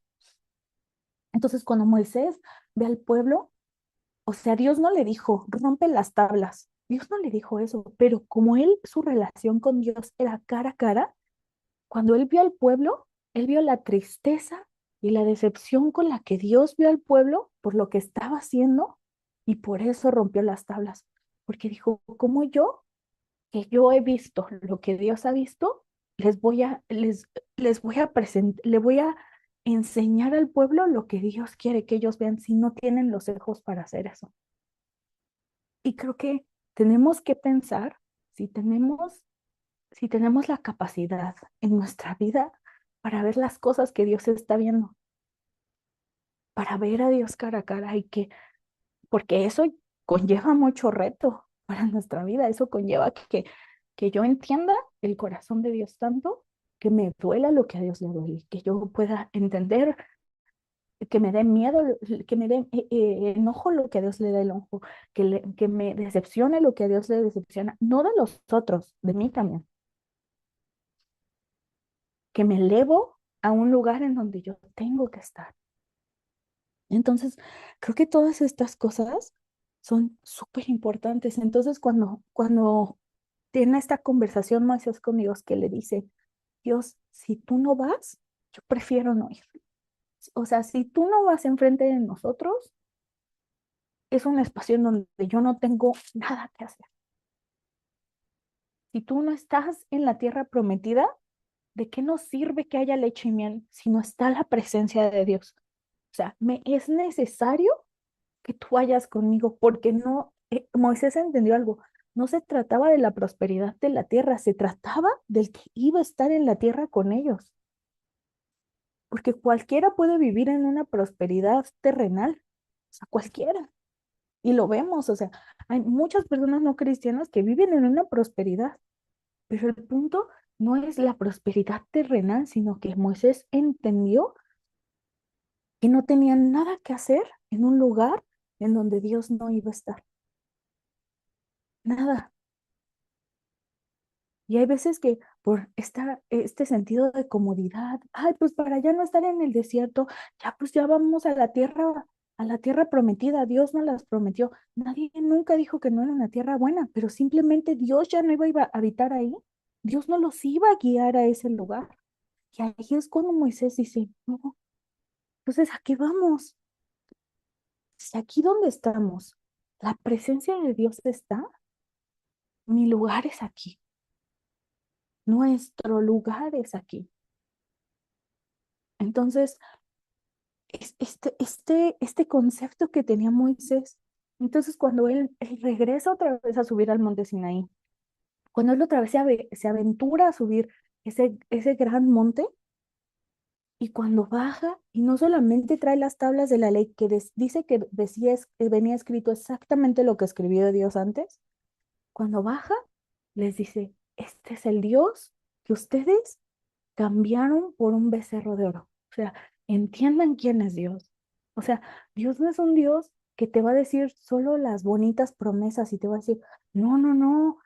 Entonces, cuando Moisés ve al pueblo, o sea, Dios no le dijo, rompe las tablas. Dios no le dijo eso, pero como él, su relación con Dios era cara a cara, cuando él vio al pueblo, Él vio la tristeza y la decepción con la que Dios vio al pueblo por lo que estaba haciendo y por eso rompió las tablas. Porque dijo, como yo, que yo he visto lo que Dios ha visto, les voy a presentar, le voy a enseñar al pueblo lo que Dios quiere que ellos vean si no tienen los ojos para hacer eso. Y creo que tenemos que pensar si tenemos, si tenemos la capacidad en nuestra vida para ver las cosas que Dios está viendo, para ver a Dios cara a cara y que, porque eso conlleva mucho reto para nuestra vida, eso conlleva que yo entienda el corazón de Dios tanto que me duela lo que a Dios le duele, que yo pueda entender, que me dé miedo, que me dé enojo lo que a Dios le da el enojo, que me decepcione lo que a Dios le decepciona, no de los otros, de mí también, que me elevo a un lugar en donde yo tengo que estar. Entonces, creo que todas estas cosas son súper importantes. Entonces, cuando tiene esta conversación Moisés con Dios que le dice, Dios, si tú no vas, yo prefiero no ir. O sea, si tú no vas enfrente de nosotros, es un espacio en donde yo no tengo nada que hacer. Si tú no estás en la tierra prometida, ¿de qué nos sirve que haya leche y miel si no está la presencia de Dios? O sea, me es necesario que tú vayas conmigo, porque no, Moisés entendió algo, no se trataba de la prosperidad de la tierra, se trataba del que iba a estar en la tierra con ellos, porque cualquiera puede vivir en una prosperidad terrenal, o sea, cualquiera, y lo vemos, o sea, hay muchas personas no cristianas que viven en una prosperidad, pero el punto no es la prosperidad terrenal, sino que Moisés entendió que no tenían nada que hacer en un lugar en donde Dios no iba a estar, nada. Y hay veces que por este sentido de comodidad, ay, pues para ya no estar en el desierto, ya pues ya vamos a la tierra prometida, Dios nos las prometió. Nadie nunca dijo que no era una tierra buena, pero simplemente Dios ya no iba a habitar ahí. Dios no los iba a guiar a ese lugar. Y ahí es cuando Moisés dice, no, entonces ¿a qué vamos? Si aquí donde estamos, la presencia de Dios está, mi lugar es aquí, nuestro lugar es aquí. Entonces, este concepto que tenía Moisés. Entonces, cuando él regresa otra vez a subir al monte Sinaí, cuando él otra vez se aventura a subir ese gran monte, y cuando baja, y no solamente trae las tablas de la ley, que dice que venía escrito exactamente lo que escribió Dios antes, cuando baja, les dice, este es el Dios que ustedes cambiaron por un becerro de oro. O sea, entiendan quién es Dios. O sea, Dios no es un Dios que te va a decir solo las bonitas promesas y te va a decir, no, no, no,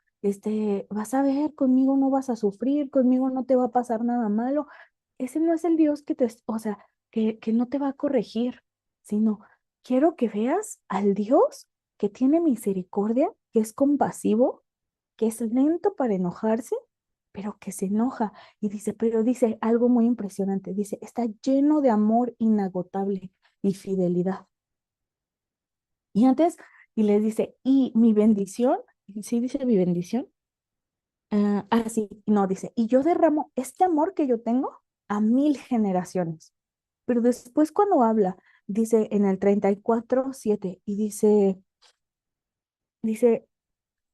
vas a ver, conmigo no vas a sufrir, conmigo no te va a pasar nada malo. Ese no es el Dios o sea, que no te va a corregir, sino quiero que veas al Dios que tiene misericordia, que es compasivo, que es lento para enojarse, pero que se enoja. Y dice, pero dice algo muy impresionante, dice, está lleno de amor inagotable y fidelidad. Y antes, y les dice, y mi bendición, sí dice mi bendición, sí, no, dice, y yo derramo este amor que yo tengo a 1000 generaciones. Pero después cuando habla, dice en el 34:7, y dice,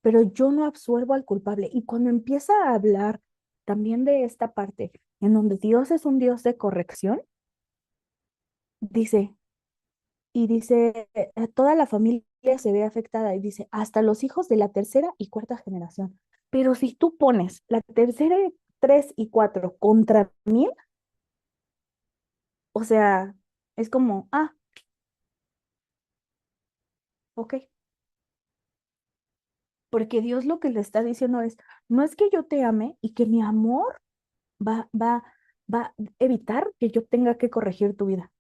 pero yo no absuelvo al culpable. Y cuando empieza a hablar también de esta parte, en donde Dios es un Dios de corrección, dice, y dice, toda la familia se ve afectada, y dice, hasta los hijos de la tercera y cuarta generación. Pero si tú pones la tercera, tres y cuatro contra 1000, o sea, es como, ok, porque Dios lo que le está diciendo es, no es que yo te ame y que mi amor va, va, va a evitar que yo tenga que corregir tu vida.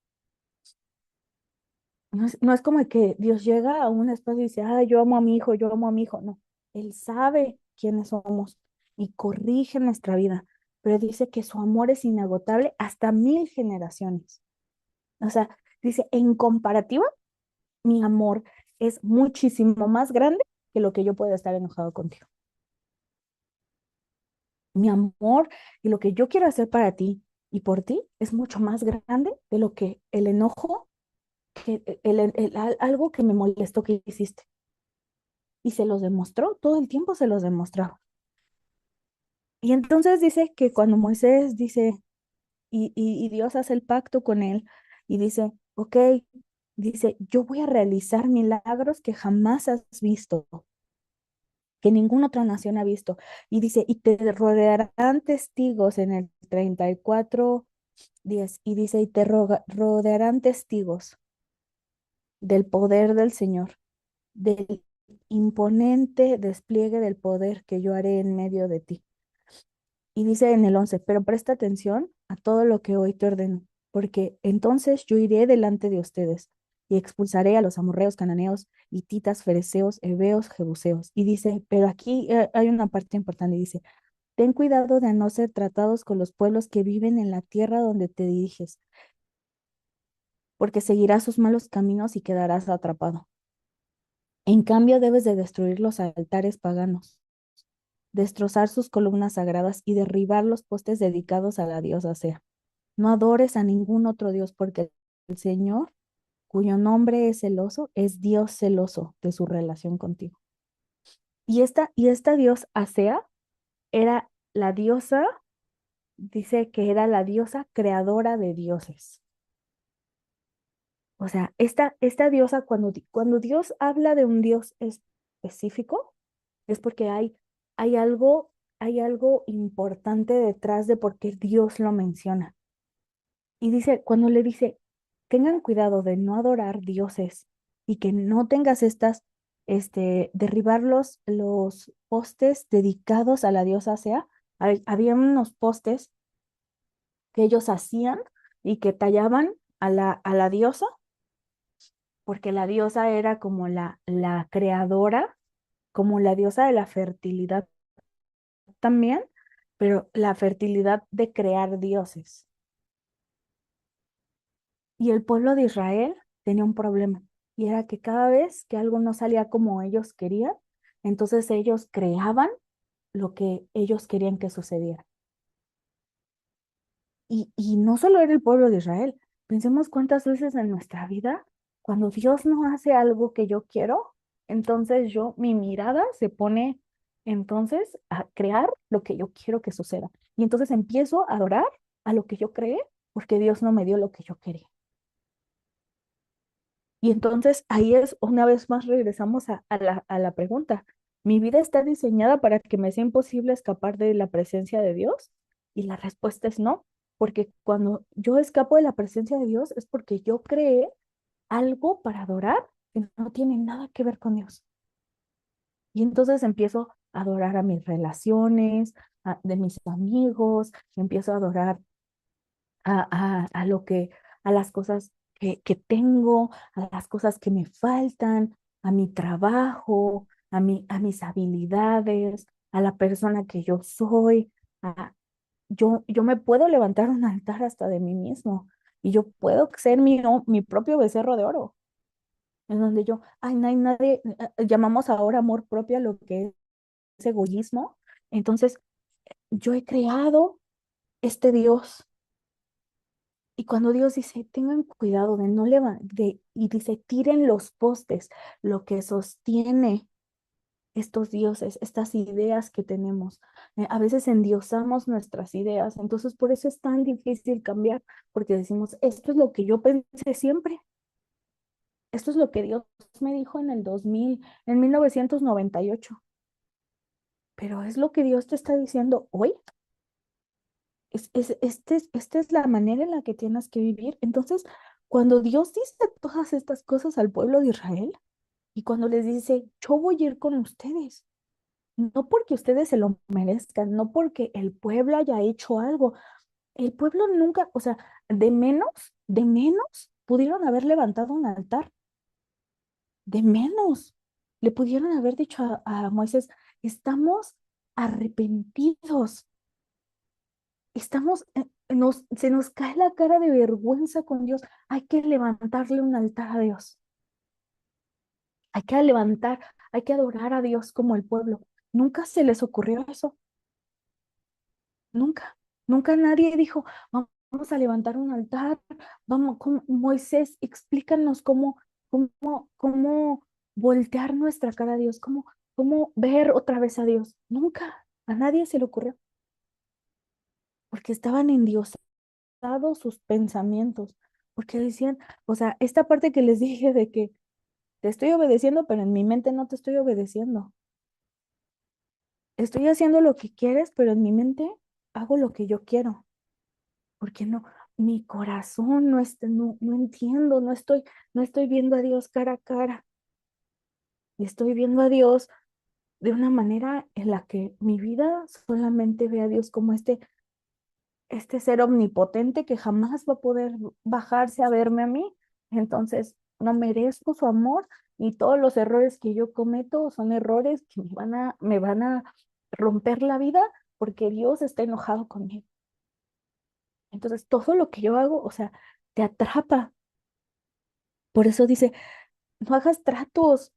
No es como que Dios llega a un espacio y dice, yo amo a mi hijo, yo amo a mi hijo. No, Él sabe quiénes somos y corrige nuestra vida. pero dice que su amor es inagotable hasta 1000 generaciones. O sea, dice, en comparativa, mi amor es muchísimo más grande que lo que yo pueda estar enojado contigo. Mi amor y lo que yo quiero hacer para ti y por ti es mucho más grande de lo que el enojo, que algo que me molestó que hiciste. Y se los demostró, todo el tiempo se los demostraba. Y entonces dice que cuando Moisés dice, y Dios hace el pacto con él, y dice, ok, dice, yo voy a realizar milagros que jamás has visto, que ninguna otra nación ha visto. Y dice, y te rodearán testigos en el 34:10. Y dice, y te rodearán testigos del poder del Señor, del imponente despliegue del poder que yo haré en medio de ti. Y dice en el 11, pero presta atención a todo lo que hoy te ordeno, porque entonces yo iré delante de ustedes y expulsaré a los amorreos, cananeos, hititas, fereceos, heveos, jebuseos. Y dice, pero aquí hay una parte importante, y dice, ten cuidado de no ser tratados con los pueblos que viven en la tierra donde te diriges, porque seguirás sus malos caminos y quedarás atrapado. En cambio, debes de destruir los altares paganos, destrozar sus columnas sagradas y derribar los postes dedicados a la diosa Sea. No adores a ningún otro Dios, porque el Señor, cuyo nombre es celoso, es Dios celoso de su relación contigo. Y esta diosa Asea era la diosa, dice que era la diosa creadora de dioses. O sea, esta diosa, cuando Dios habla de un Dios específico, es porque hay algo, hay algo importante detrás de por qué Dios lo menciona. Y dice, cuando le dice, tengan cuidado de no adorar dioses y que no tengas derribar los postes dedicados a la diosa Sea. Había unos postes que ellos hacían y que tallaban a la diosa, porque la diosa era como la creadora, como la diosa de la fertilidad también, pero la fertilidad de crear dioses. Y el pueblo de Israel tenía un problema, y era que cada vez que algo no salía como ellos querían, entonces ellos creaban lo que ellos querían que sucediera. Y no solo era el pueblo de Israel, pensemos cuántas veces en nuestra vida, cuando Dios no hace algo que yo quiero, entonces mi mirada se pone entonces a crear lo que yo quiero que suceda. Y entonces empiezo a adorar a lo que yo creé porque Dios no me dio lo que yo quería. Y entonces ahí es, una vez más regresamos a la pregunta. ¿Mi vida está diseñada para que me sea imposible escapar de la presencia de Dios? Y la respuesta es no, porque cuando yo escapo de la presencia de Dios es porque yo creé algo para adorar que no tiene nada que ver con Dios. Y entonces empiezo a adorar a mis relaciones, de mis amigos, empiezo a adorar a lo que, a las cosas que tengo, a las cosas que me faltan, a mi trabajo, a mis habilidades, a la persona que yo soy. Yo me puedo levantar un altar hasta de mí mismo y yo puedo ser mi propio becerro de oro, en donde ay, no hay nadie, llamamos ahora amor propio a lo que es egoísmo. Entonces, yo he creado este Dios. Y cuando Dios dice, tengan cuidado de no levantar, y dice, tiren los postes, lo que sostiene estos dioses, estas ideas que tenemos. A veces endiosamos nuestras ideas, entonces por eso es tan difícil cambiar, porque decimos, esto es lo que yo pensé siempre, esto es lo que Dios me dijo en el 2000, en 1998, pero es lo que Dios te está diciendo hoy. Esta es la manera en la que tienes que vivir. Entonces, cuando Dios dice todas estas cosas al pueblo de Israel y cuando les dice, yo voy a ir con ustedes, no porque ustedes se lo merezcan, no porque el pueblo haya hecho algo, el pueblo nunca, o sea, de menos pudieron haber levantado un altar, de menos le pudieron haber dicho a Moisés, estamos arrepentidos. estamos, se nos cae la cara de vergüenza con Dios. Hay que levantarle un altar a Dios. Hay que levantar, hay que adorar a Dios como el pueblo. Nunca se les ocurrió eso. Nunca. Nunca nadie dijo, vamos a levantar un altar. Vamos, Moisés, explícanos cómo voltear nuestra cara a Dios, cómo ver otra vez a Dios. Nunca. A nadie se le ocurrió. Porque estaban endiosados sus pensamientos. Porque decían, o sea, esta parte que les dije de que te estoy obedeciendo, pero en mi mente no te estoy obedeciendo. Estoy haciendo lo que quieres, pero en mi mente hago lo que yo quiero. Porque no, mi corazón no entiendo, no estoy viendo a Dios cara a cara. Y estoy viendo a Dios de una manera en la que mi vida solamente ve a Dios como este ser omnipotente que jamás va a poder bajarse a verme a mí. Entonces, no merezco su amor y todos los errores que yo cometo son errores que me van a romper la vida porque Dios está enojado conmigo. Entonces, todo lo que yo hago, o sea, te atrapa. Por eso dice, no hagas tratos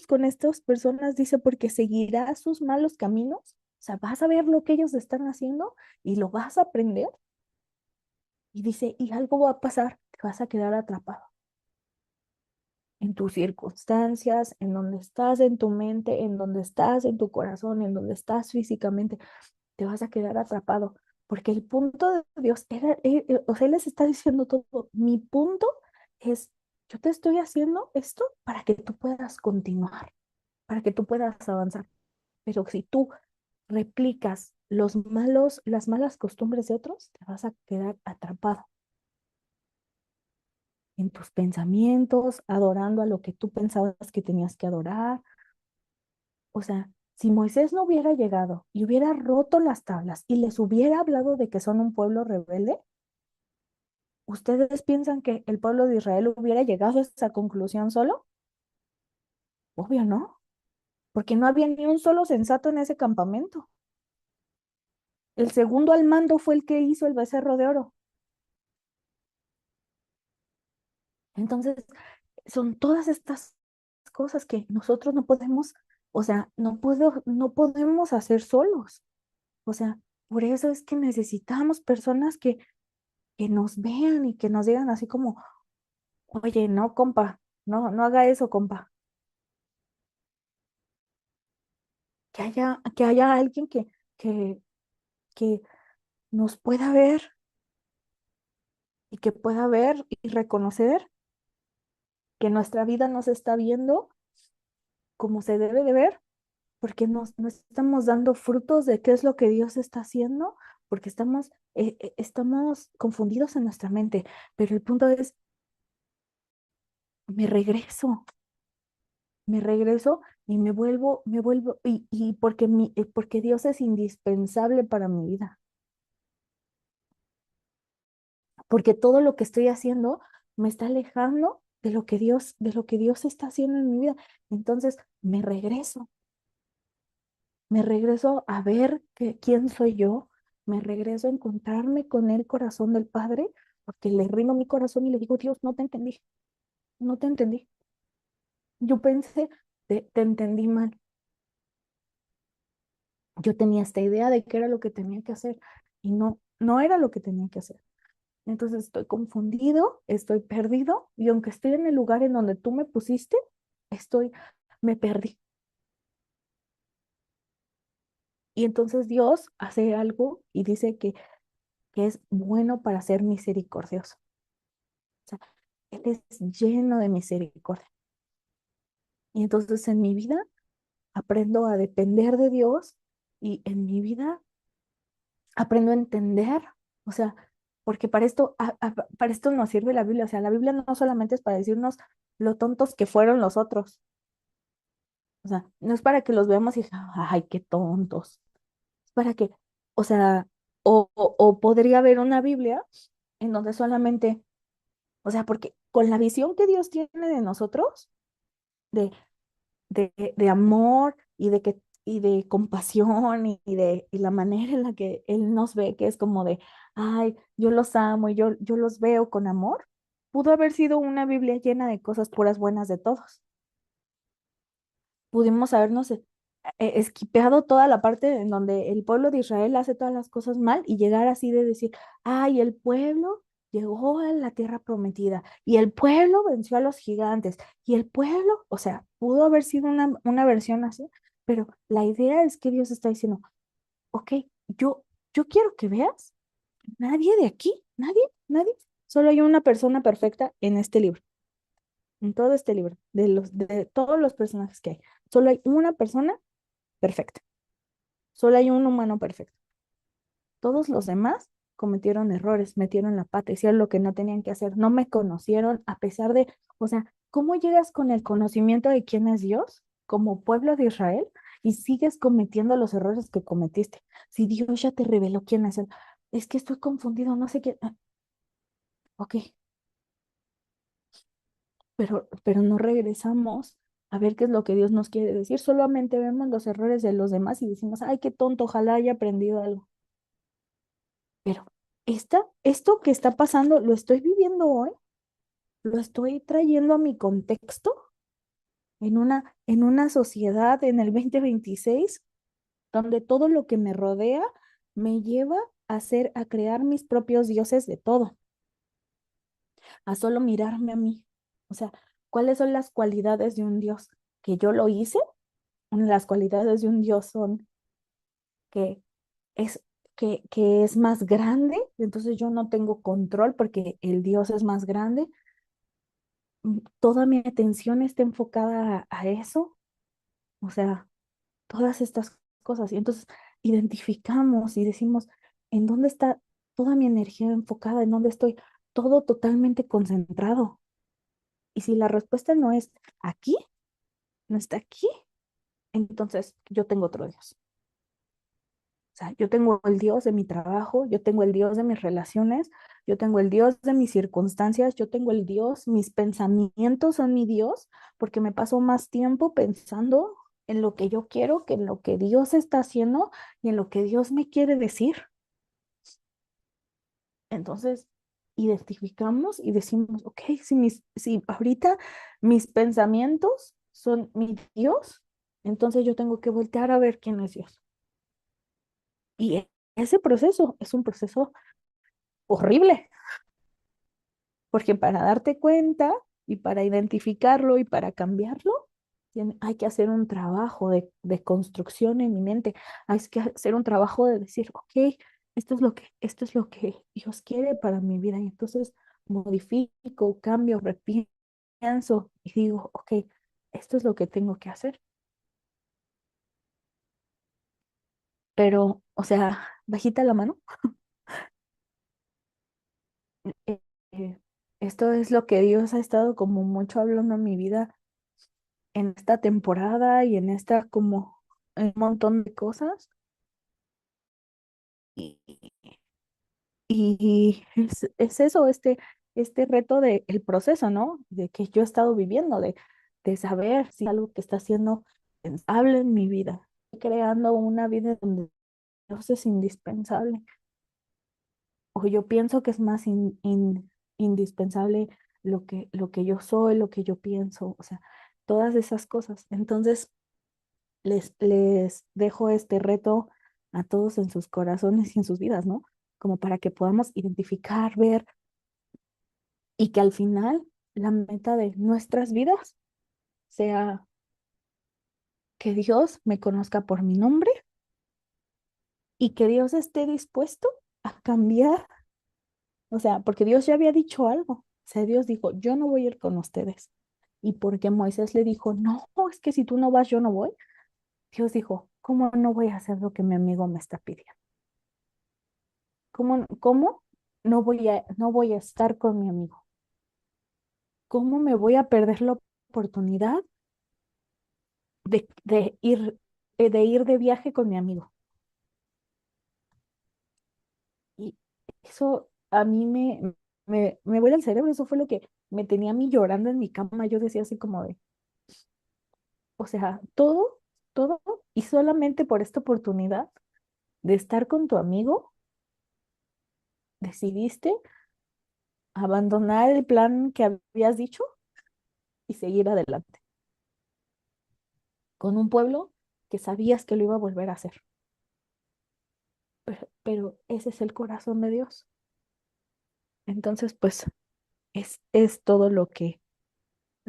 con estas personas, dice, porque seguirás sus malos caminos. O sea, vas a ver lo que ellos están haciendo y lo vas a aprender. Y dice, y algo va a pasar, te vas a quedar atrapado en tus circunstancias, en donde estás en tu mente, en donde estás en tu corazón, en donde estás físicamente, te vas a quedar atrapado. Porque el punto de Dios era, o sea, Él les está diciendo todo, mi punto es, yo te estoy haciendo esto para que tú puedas continuar, para que tú puedas avanzar. Pero si tú replicas las malas costumbres de otros, te vas a quedar atrapado en tus pensamientos, adorando a lo que tú pensabas que tenías que adorar. O sea, si Moisés no hubiera llegado y hubiera roto las tablas y les hubiera hablado de que son un pueblo rebelde, ¿ustedes piensan que el pueblo de Israel hubiera llegado a esa conclusión solo? Obvio no, porque no había ni un solo sensato en ese campamento. El segundo al mando fue el que hizo el becerro de oro. Entonces, son todas estas cosas que nosotros no podemos, o sea, no podemos hacer solos. O sea, por eso es que necesitamos personas que nos vean y que nos digan así como, oye, no, compa, no haga eso, compa. Que haya alguien que, que nos pueda ver y que pueda ver y reconocer que nuestra vida nos está viendo como se debe de ver, porque no estamos dando frutos de qué es lo que Dios está haciendo, porque estamos confundidos en nuestra mente. Pero el punto es, me regreso, me regreso y me vuelvo, y porque Dios es indispensable para mi vida, porque todo lo que estoy haciendo me está alejando de lo que Dios está haciendo en mi vida. Entonces, me regreso a ver quién soy yo, me regreso a encontrarme con el corazón del Padre, porque le rindo mi corazón y le digo, Dios, no te entendí, no te entendí. Yo pensé, te entendí mal. Yo tenía esta idea de qué era lo que tenía que hacer y no era lo que tenía que hacer. Entonces estoy confundido, estoy perdido y aunque estoy en el lugar en donde tú me pusiste, me perdí. Y entonces Dios hace algo y dice que es bueno para ser misericordioso. O sea, Él es lleno de misericordia. Y entonces en mi vida aprendo a depender de Dios y en mi vida aprendo a entender, o sea, porque para esto nos sirve la Biblia. O sea, la Biblia no solamente es para decirnos lo tontos que fueron los otros. O sea, no es para que los veamos y, ay, qué tontos. Es para que, o sea, o podría haber una Biblia en donde solamente, o sea, porque con la visión que Dios tiene de nosotros, de, de amor y de compasión y la manera en la que Él nos ve, que es como de, ay, yo los amo y yo los veo con amor, pudo haber sido una Biblia llena de cosas puras buenas de todos. Pudimos habernos esquipeado toda la parte en donde el pueblo de Israel hace todas las cosas mal y llegar así de decir, ay, el pueblo llegó a la tierra prometida y el pueblo venció a los gigantes y el pueblo, o sea, pudo haber sido una versión así, pero la idea es que Dios está diciendo, ok, yo quiero que veas, nadie de aquí, nadie, solo hay una persona perfecta en este libro, en todo este libro, de todos los personajes que hay. Solo hay una persona perfecta. Solo hay un humano perfecto. Todos los demás cometieron errores, metieron la pata, hicieron lo que no tenían que hacer, no me conocieron a pesar de, o sea, ¿cómo llegas con el conocimiento de quién es Dios como pueblo de Israel y sigues cometiendo los errores que cometiste? Si Dios ya te reveló quién es Él, es que estoy confundido, no sé qué. Ok, pero no regresamos a ver qué es lo que Dios nos quiere decir, solamente vemos los errores de los demás y decimos, ay, qué tonto, ojalá haya aprendido algo. Pero esto que está pasando, lo estoy viviendo hoy, lo estoy trayendo a mi contexto en una sociedad en el 2026 donde todo lo que me rodea me lleva a crear mis propios dioses de todo, a solo mirarme a mí. O sea, ¿cuáles son las cualidades de un dios? Que yo lo hice. Las cualidades de un dios son que es, que es más grande, entonces yo no tengo control porque el dios es más grande. Toda mi atención está enfocada a eso, o sea, todas estas cosas. Y entonces identificamos y decimos, ¿en dónde está toda mi energía enfocada? ¿En dónde estoy todo totalmente concentrado? Y si la respuesta no es aquí, no está aquí, entonces yo tengo otro Dios. O sea, yo tengo el Dios de mi trabajo, yo tengo el Dios de mis relaciones, yo tengo el Dios de mis circunstancias, yo tengo el Dios, mis pensamientos son mi Dios, porque me paso más tiempo pensando en lo que yo quiero que en lo que Dios está haciendo y en lo que Dios me quiere decir. Entonces, identificamos y decimos, ok, si ahorita mis pensamientos son mi Dios, entonces yo tengo que voltear a ver quién es Dios. Y ese proceso es un proceso horrible, porque para darte cuenta y para identificarlo y para cambiarlo, hay que hacer un trabajo de construcción en mi mente, hay que hacer un trabajo de decir, ok, esto es lo que Dios quiere para mi vida, y entonces modifico, cambio, repienso y digo, ok, esto es lo que tengo que hacer. Pero, o sea, bajita la mano. eh, eh, Esto es lo que Dios ha estado como mucho hablando en mi vida en esta temporada y en esta como un montón de cosas. Y, y es eso, este reto del proceso, ¿no? De que yo he estado viviendo, de saber si algo que está siendo pensable en mi vida, creando una vida donde Dios es indispensable, o yo pienso que es más indispensable lo que yo soy, lo que yo pienso, o sea, todas esas cosas. Entonces, les dejo este reto a todos en sus corazones y en sus vidas, ¿no? Como para que podamos identificar, ver y que al final la meta de nuestras vidas sea que Dios me conozca por mi nombre y que Dios esté dispuesto a cambiar, o sea, porque Dios ya había dicho algo, o sea, Dios dijo, yo no voy a ir con ustedes. Y porque Moisés le dijo, no, es que si tú no vas, yo no voy. Dios dijo, ¿cómo no voy a hacer lo que mi amigo me está pidiendo? ¿Cómo no voy a estar con mi amigo? ¿Cómo me voy a perder la oportunidad de ir de viaje con mi amigo? Y eso a mí me vuela el cerebro, eso fue lo que me tenía a mí llorando en mi cama. Yo decía así como de, o sea, todo y solamente por esta oportunidad de estar con tu amigo, decidiste abandonar el plan que habías dicho y seguir adelante con un pueblo que sabías que lo iba a volver a hacer. Pero ese es el corazón de Dios. Entonces, pues es todo lo que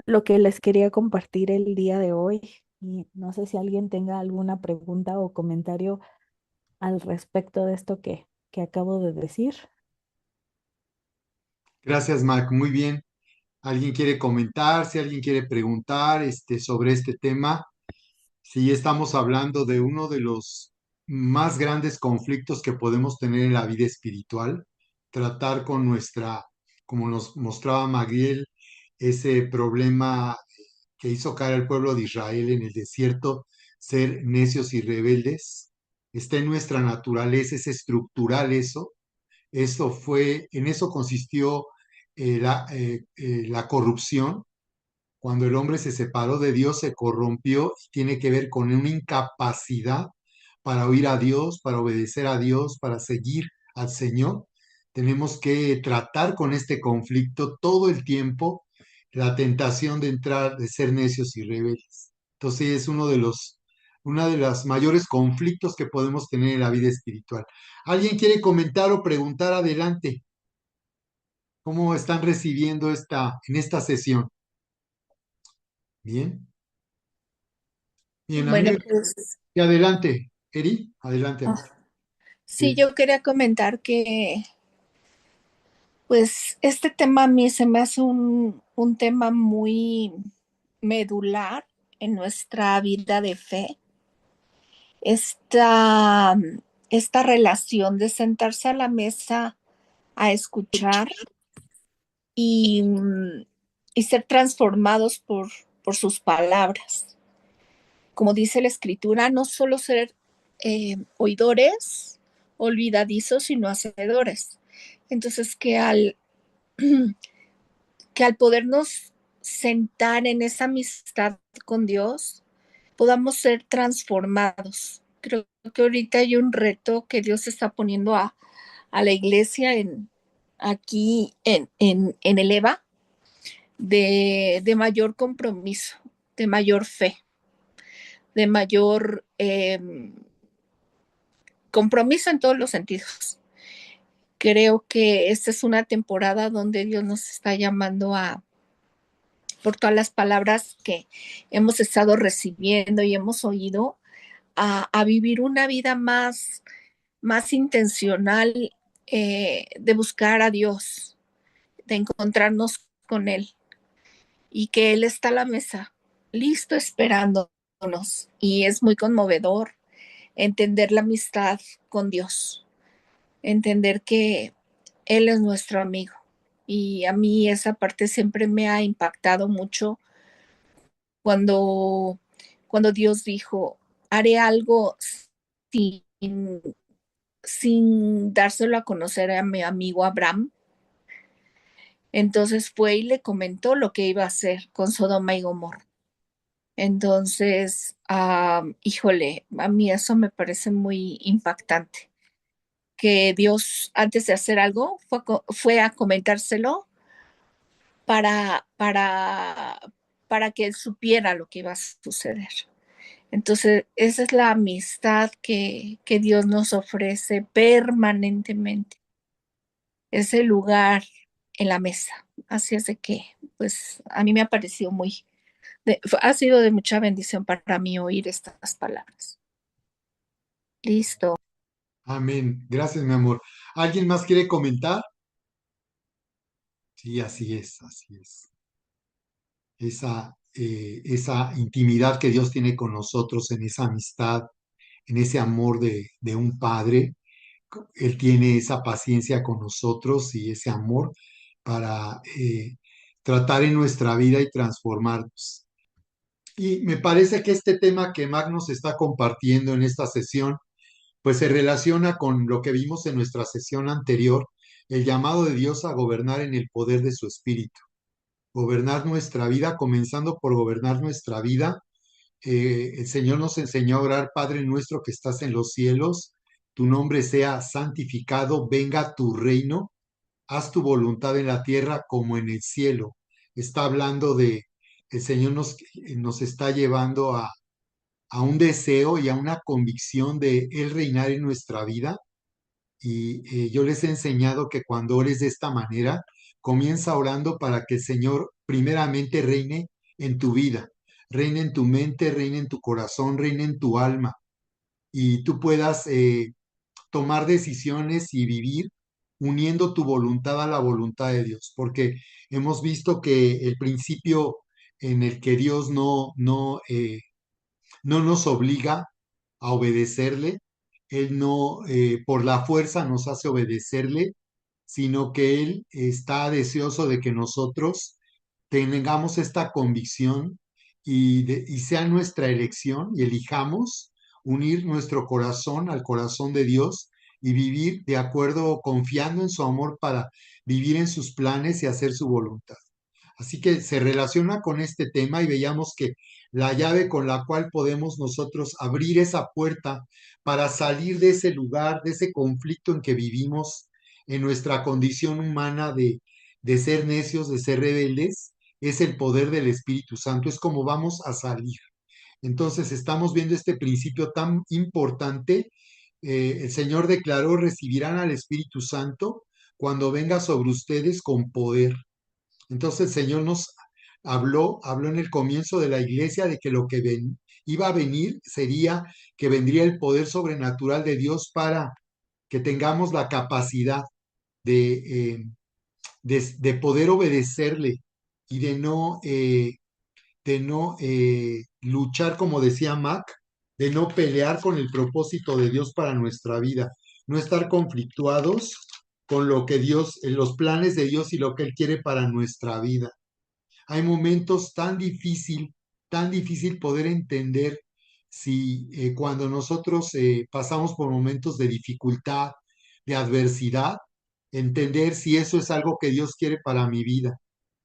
les quería compartir el día de hoy. Y no sé si alguien tenga alguna pregunta o comentario al respecto de esto que acabo de decir. Gracias, Mac. Muy bien. ¿Alguien quiere comentar? Si alguien quiere preguntar sobre este tema. Sí, estamos hablando de uno de los más grandes conflictos que podemos tener en la vida espiritual, tratar con como nos mostraba Magdiel, ese problema que hizo caer al pueblo de Israel en el desierto, ser necios y rebeldes. Está en nuestra naturaleza, es estructural eso. En eso consistió la corrupción cuando el hombre se separó de Dios, se corrompió y tiene que ver con una incapacidad para oír a Dios, para obedecer a Dios, para seguir al Señor. Tenemos que tratar con este conflicto todo el tiempo, la tentación de entrar, de ser necios y rebeldes. Entonces es una de las mayores conflictos que podemos tener en la vida espiritual. ¿Alguien quiere comentar o preguntar adelante? ¿Cómo están recibiendo en esta sesión? Bien. Bien, a mí Bueno, pues y adelante, Eri, adelante, amor. sí, Sí. yo quería comentar que pues este tema a mí se me hace un tema muy medular en nuestra vida de fe. Esta, esta relación de sentarse a la mesa a escuchar y, y ser transformados por sus palabras. Como dice la escritura, no solo ser oidores, olvidadizos, sino hacedores. Entonces, que al podernos sentar en esa amistad con Dios, podamos ser transformados. Creo que ahorita hay un reto que Dios está poniendo a la iglesia aquí en el EVA de mayor compromiso, de mayor fe, de mayor compromiso en todos los sentidos. Creo que esta es una temporada donde Dios nos está llamando por todas las palabras que hemos estado recibiendo y hemos oído, a vivir una vida más intencional, de buscar a Dios, de encontrarnos con Él y que Él está a la mesa, listo esperándonos. Y es muy conmovedor entender la amistad con Dios, entender que Él es nuestro amigo. Y a mí esa parte siempre me ha impactado mucho cuando, cuando Dios dijo, haré algo sin, sin dárselo a conocer a mi amigo Abraham. Entonces fue y le comentó lo que iba a hacer con Sodoma y Gomorra. Entonces, híjole, a mí eso me parece muy impactante, que Dios antes de hacer algo fue a comentárselo para, para, para que él supiera lo que iba a suceder. Entonces, esa es la amistad que Dios nos ofrece permanentemente, ese lugar en la mesa. Así es de que, pues, a mí me ha parecido ha sido de mucha bendición para mí oír estas palabras. Listo. Amén. Gracias, mi amor. ¿Alguien más quiere comentar? Sí, así es, así es. Esa intimidad que Dios tiene con nosotros, en esa amistad, en ese amor de un padre. Él tiene esa paciencia con nosotros y ese amor para tratar en nuestra vida y transformarnos. Y me parece que este tema que Magnus está compartiendo en esta sesión, pues se relaciona con lo que vimos en nuestra sesión anterior, el llamado de Dios a gobernar en el poder de su espíritu, gobernar nuestra vida, comenzando por gobernar nuestra vida El Señor nos enseñó a orar: Padre nuestro que estás en los cielos, tu nombre sea santificado, venga tu reino, haz tu voluntad en la tierra como en el cielo. Está hablando de, el Señor nos está llevando a un deseo y a una convicción de Él reinar en nuestra vida. Y yo les he enseñado que cuando ores de esta manera, comienza orando para que el Señor primeramente reine en tu vida, reine en tu mente, reine en tu corazón, reine en tu alma, y tú puedas tomar decisiones y vivir uniendo tu voluntad a la voluntad de Dios, porque hemos visto que el principio en el que Dios no nos obliga a obedecerle. Él no por la fuerza nos hace obedecerle, sino que Él está deseoso de que nosotros tengamos esta convicción y sea nuestra elección y elijamos unir nuestro corazón al corazón de Dios y vivir de acuerdo, confiando en su amor para vivir en sus planes y hacer su voluntad. Así que se relaciona con este tema y veíamos que la llave con la cual podemos nosotros abrir esa puerta para salir de ese lugar, de ese conflicto en que vivimos, en nuestra condición humana de ser necios, de ser rebeldes, es el poder del Espíritu Santo, es como vamos a salir. Entonces estamos viendo este principio tan importante. El Señor declaró: recibirán al Espíritu Santo cuando venga sobre ustedes con poder. Entonces el Señor nos habló en el comienzo de la iglesia de que lo que iba a venir sería que vendría el poder sobrenatural de Dios para que tengamos la capacidad de, de poder obedecerle y de no luchar, como decía Mac, de no pelear con el propósito de Dios para nuestra vida, no estar conflictuados con lo que Dios, en los planes de Dios y lo que Él quiere para nuestra vida. Hay momentos tan difícil poder entender si cuando nosotros pasamos por momentos de dificultad, de adversidad, entender si eso es algo que Dios quiere para mi vida,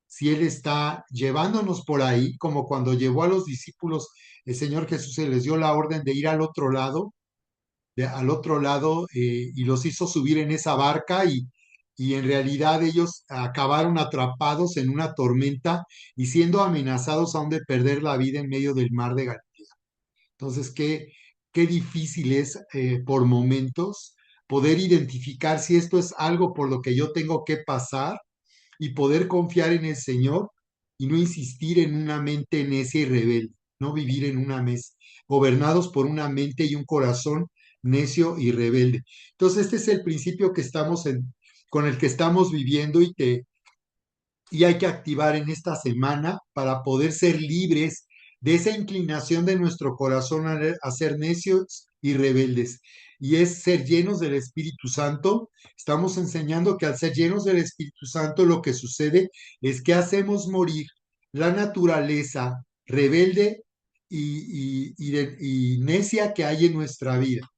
si Él está llevándonos por ahí, como cuando llevó a los discípulos, el Señor Jesús se les dio la orden de ir al otro lado, y los hizo subir en esa barca y en realidad ellos acabaron atrapados en una tormenta y siendo amenazados aún de perder la vida en medio del mar de Galilea. Entonces, qué difícil es por momentos poder identificar si esto es algo por lo que yo tengo que pasar y poder confiar en el Señor y no insistir en una mente necia y rebelde, no vivir en una mesa, gobernados por una mente y un corazón necio y rebelde. Entonces, este es el principio con el que estamos viviendo y hay que activar en esta semana para poder ser libres de esa inclinación de nuestro corazón a ser necios y rebeldes. Y es ser llenos del Espíritu Santo. Estamos enseñando que al ser llenos del Espíritu Santo lo que sucede es que hacemos morir la naturaleza rebelde y necia que hay en nuestra vida,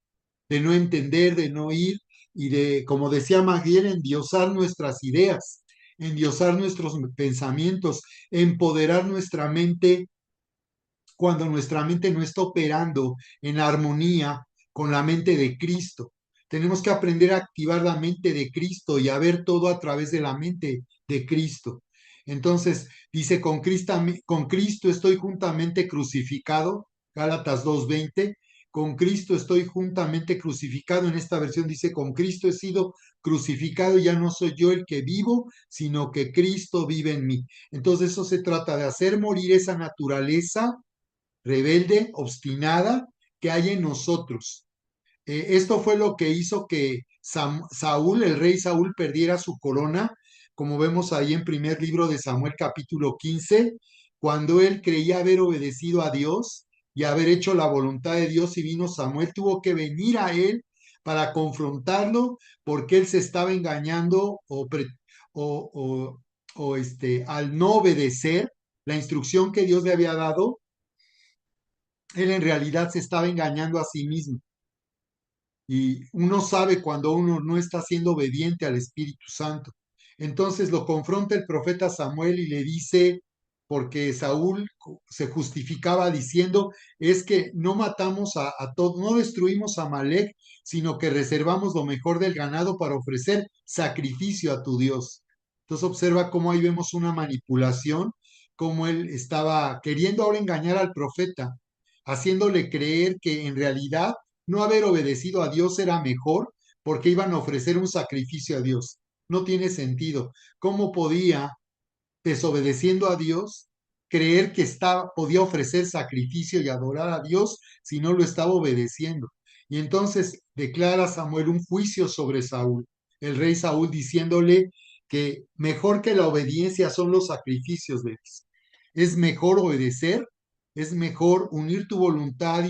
de no entender, de no ir y de, como decía Magiel, endiosar nuestras ideas, endiosar nuestros pensamientos, empoderar nuestra mente cuando nuestra mente no está operando en armonía con la mente de Cristo. Tenemos que aprender a activar la mente de Cristo y a ver todo a través de la mente de Cristo. Entonces, dice: con Cristo estoy juntamente crucificado, Gálatas 2:20, con Cristo estoy juntamente crucificado. En esta versión dice: con Cristo he sido crucificado, ya no soy yo el que vivo, sino que Cristo vive en mí. Entonces, eso se trata de hacer morir esa naturaleza rebelde, obstinada que hay en nosotros. Esto fue lo que hizo que Saúl, el rey Saúl, perdiera su corona, como vemos ahí en primer libro de Samuel capítulo 15, cuando él creía haber obedecido a Dios y haber hecho la voluntad de Dios, y vino Samuel, tuvo que venir a él para confrontarlo porque él se estaba engañando o, al no obedecer la instrucción que Dios le había dado. Él en realidad se estaba engañando a sí mismo. Y uno sabe cuando uno no está siendo obediente al Espíritu Santo. Entonces lo confronta el profeta Samuel y le dice: porque Saúl se justificaba diciendo, es que no matamos a todos, no destruimos a Amalek, sino que reservamos lo mejor del ganado para ofrecer sacrificio a tu Dios. Entonces observa cómo ahí vemos una manipulación, cómo él estaba queriendo ahora engañar al profeta, haciéndole creer que en realidad no haber obedecido a Dios era mejor porque iban a ofrecer un sacrificio a Dios. No tiene sentido. ¿Cómo podía, desobedeciendo a Dios, creer que podía ofrecer sacrificio y adorar a Dios si no lo estaba obedeciendo? Y entonces declara Samuel un juicio sobre Saúl, el rey Saúl, diciéndole que mejor que la obediencia son los sacrificios de Dios. Es mejor obedecer, es mejor unir tu voluntad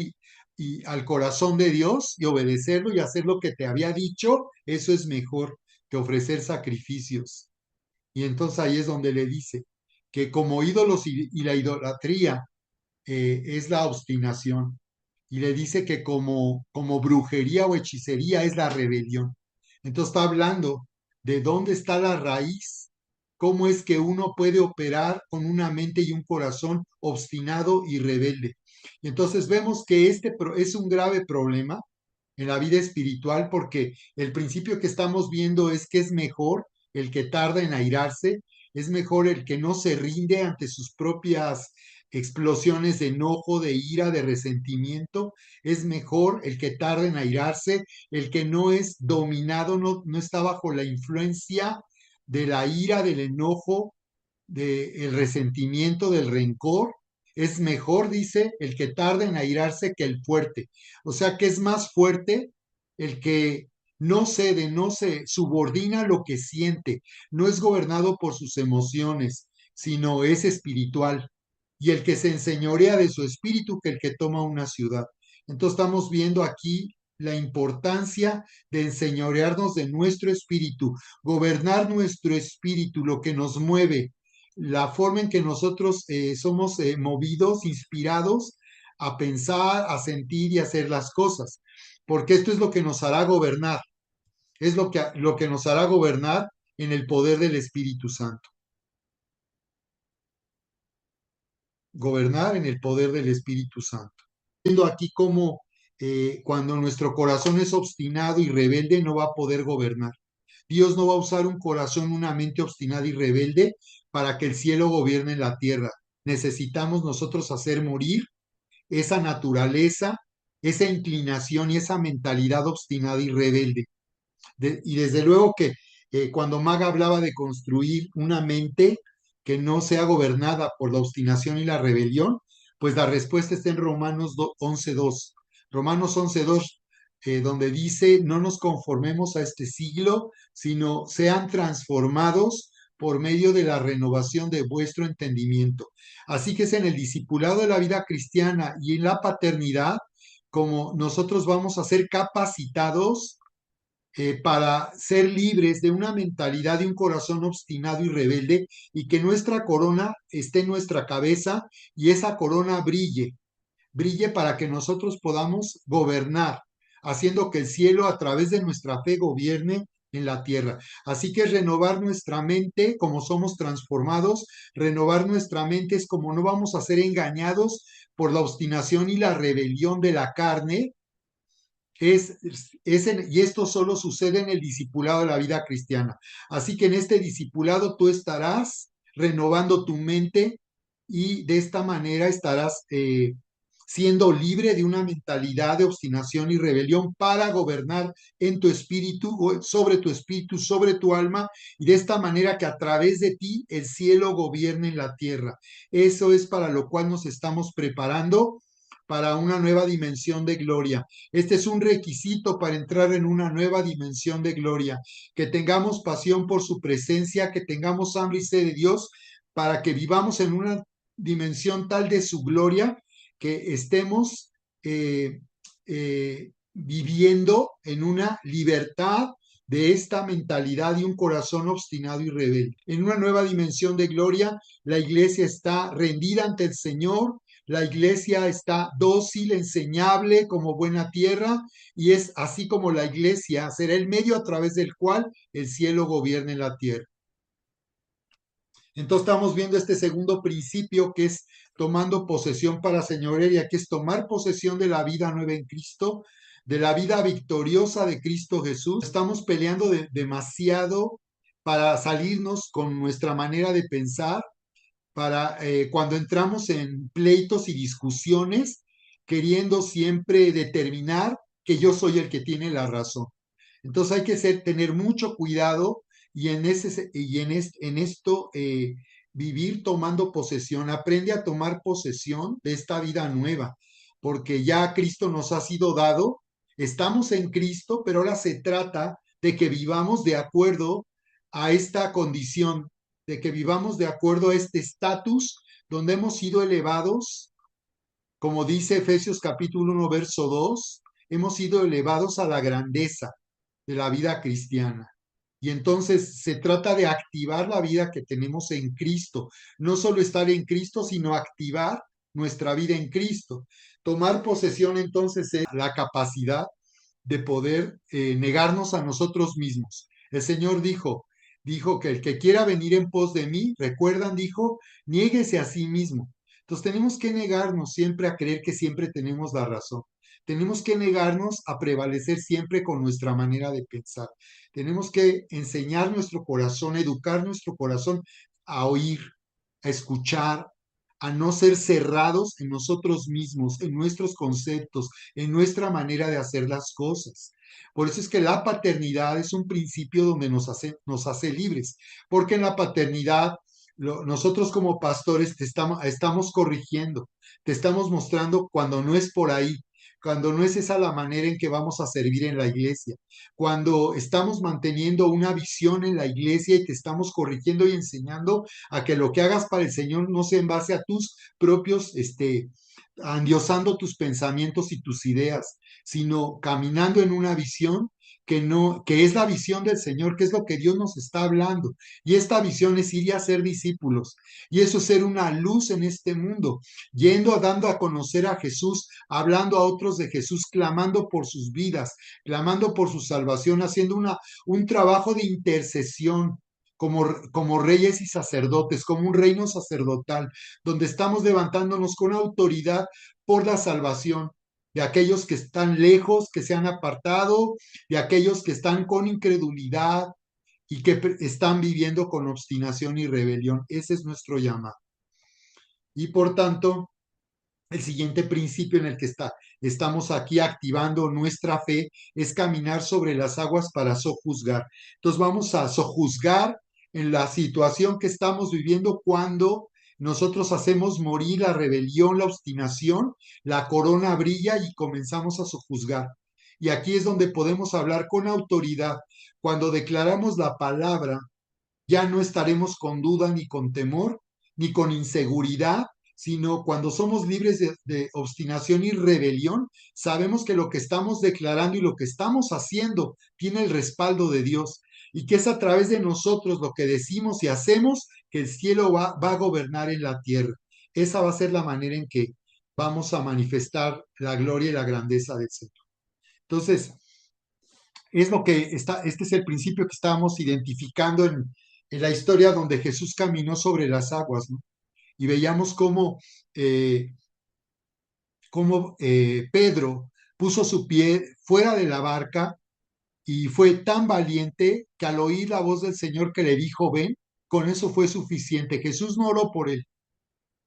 y al corazón de Dios y obedecerlo y hacer lo que te había dicho, eso es mejor que ofrecer sacrificios. Y entonces ahí es donde le dice que como ídolos y la idolatría es la obstinación. Y le dice que como brujería o hechicería es la rebelión. Entonces está hablando de dónde está la raíz, cómo es que uno puede operar con una mente y un corazón obstinado y rebelde. Y entonces vemos que es un grave problema en la vida espiritual porque el principio que estamos viendo es que es mejor el que tarda en airarse, es mejor el que no se rinde ante sus propias explosiones de enojo, de ira, de resentimiento, es mejor el que tarda en airarse, el que no es dominado, no está bajo la influencia de la ira, del enojo, del resentimiento, del rencor. Es mejor, dice, el que tarda en airarse que el fuerte. O sea que es más fuerte el que no cede, no se subordina lo que siente, no es gobernado por sus emociones, sino es espiritual. Y el que se enseñorea de su espíritu que el que toma una ciudad. Entonces estamos viendo aquí la importancia de enseñorearnos de nuestro espíritu, gobernar nuestro espíritu, lo que nos mueve, la forma en que nosotros somos movidos, inspirados a pensar, a sentir y a hacer las cosas, porque esto es lo que nos hará gobernar, es lo que nos hará gobernar en el poder del Espíritu Santo. Gobernar en el poder del Espíritu Santo. Viendo aquí cómo cuando nuestro corazón es obstinado y rebelde no va a poder gobernar. Dios no va a usar un corazón, una mente obstinada y rebelde para que el cielo gobierne en la tierra. Necesitamos nosotros hacer morir esa naturaleza, esa inclinación y esa mentalidad obstinada y rebelde. Y desde luego que cuando Maga hablaba de construir una mente que no sea gobernada por la obstinación y la rebelión, pues la respuesta está en Romanos 11.2. Romanos 11.2, donde dice, no nos conformemos a este siglo, sino sean transformados por medio de la renovación de vuestro entendimiento. Así que es en el discipulado de la vida cristiana y en la paternidad como nosotros vamos a ser capacitados para ser libres de una mentalidad de un corazón obstinado y rebelde y que nuestra corona esté en nuestra cabeza y esa corona brille para que nosotros podamos gobernar, haciendo que el cielo a través de nuestra fe gobierne en la tierra. Así que renovar nuestra mente como somos transformados, renovar nuestra mente es como no vamos a ser engañados por la obstinación y la rebelión de la carne, y esto solo sucede en el discipulado de la vida cristiana. Así que en este discipulado tú estarás renovando tu mente y de esta manera estarás siendo libre de una mentalidad de obstinación y rebelión para gobernar en tu espíritu, sobre tu alma, y de esta manera que a través de ti el cielo gobierne en la tierra. Eso es para lo cual nos estamos preparando para una nueva dimensión de gloria. Este es un requisito para entrar en una nueva dimensión de gloria, que tengamos pasión por su presencia, que tengamos hambre y sed de Dios, para que vivamos en una dimensión tal de su gloria, que estemos viviendo en una libertad de esta mentalidad y un corazón obstinado y rebelde. En una nueva dimensión de gloria, la iglesia está rendida ante el Señor, la iglesia está dócil, enseñable como buena tierra, y es así como la iglesia será el medio a través del cual el cielo gobierne la tierra. Entonces estamos viendo este segundo principio que es tomando posesión para señorear, que es tomar posesión de la vida nueva en Cristo, de la vida victoriosa de Cristo Jesús. Estamos peleando demasiado para salirnos con nuestra manera de pensar, para cuando entramos en pleitos y discusiones, queriendo siempre determinar que yo soy el que tiene la razón. Entonces hay que tener mucho cuidado y en esto vivir tomando posesión. Aprende a tomar posesión de esta vida nueva, porque ya Cristo nos ha sido dado, estamos en Cristo, pero ahora se trata de que vivamos de acuerdo a esta condición, de que vivamos de acuerdo a este estatus donde hemos sido elevados, como dice Efesios capítulo 1, verso 2, hemos sido elevados a la grandeza de la vida cristiana. Y entonces se trata de activar la vida que tenemos en Cristo. No solo estar en Cristo, sino activar nuestra vida en Cristo. Tomar posesión entonces es la capacidad de poder negarnos a nosotros mismos. El Señor dijo que el que quiera venir en pos de mí, recuerdan, dijo, niéguese a sí mismo. Entonces tenemos que negarnos siempre a creer que siempre tenemos la razón. Tenemos que negarnos a prevalecer siempre con nuestra manera de pensar. Tenemos que enseñar nuestro corazón, educar nuestro corazón a oír, a escuchar, a no ser cerrados en nosotros mismos, en nuestros conceptos, en nuestra manera de hacer las cosas. Por eso es que la paternidad es un principio donde nos hace libres, porque en la paternidad nosotros como pastores estamos corrigiendo, te estamos mostrando cuando no es por ahí, cuando no es esa la manera en que vamos a servir en la iglesia, cuando estamos manteniendo una visión en la iglesia y te estamos corrigiendo y enseñando a que lo que hagas para el Señor no sea en base a tus propios, endiosando tus pensamientos y tus ideas, sino caminando en una visión que no, que es la visión del Señor, que es lo que Dios nos está hablando. Y esta visión es ir a ser discípulos. Y eso es ser una luz en este mundo, dando a conocer a Jesús, hablando a otros de Jesús, clamando por sus vidas, clamando por su salvación, haciendo un trabajo de intercesión como reyes y sacerdotes, como un reino sacerdotal, donde estamos levantándonos con autoridad por la salvación de aquellos que están lejos, que se han apartado, de aquellos que están con incredulidad y que están viviendo con obstinación y rebelión. Ese es nuestro llamado. Y por tanto, el siguiente principio en el que estamos aquí activando nuestra fe es caminar sobre las aguas para sojuzgar. Entonces vamos a sojuzgar en la situación que estamos viviendo cuando nosotros hacemos morir la rebelión, la obstinación, la corona brilla y comenzamos a sojuzgar. Y aquí es donde podemos hablar con autoridad. Cuando declaramos la palabra, ya no estaremos con duda ni con temor, ni con inseguridad, sino cuando somos libres de obstinación y rebelión, sabemos que lo que estamos declarando y lo que estamos haciendo tiene el respaldo de Dios y que es a través de nosotros lo que decimos y hacemos que el cielo va a gobernar en la tierra. Esa va a ser la manera en que vamos a manifestar la gloria y la grandeza del Señor. Entonces, es lo que este es el principio que estábamos identificando en la historia donde Jesús caminó sobre las aguas, ¿no? Y veíamos eh, cómo Pedro puso su pie fuera de la barca y fue tan valiente que al oír la voz del Señor que le dijo, ven, con eso fue suficiente. Jesús no oró por él,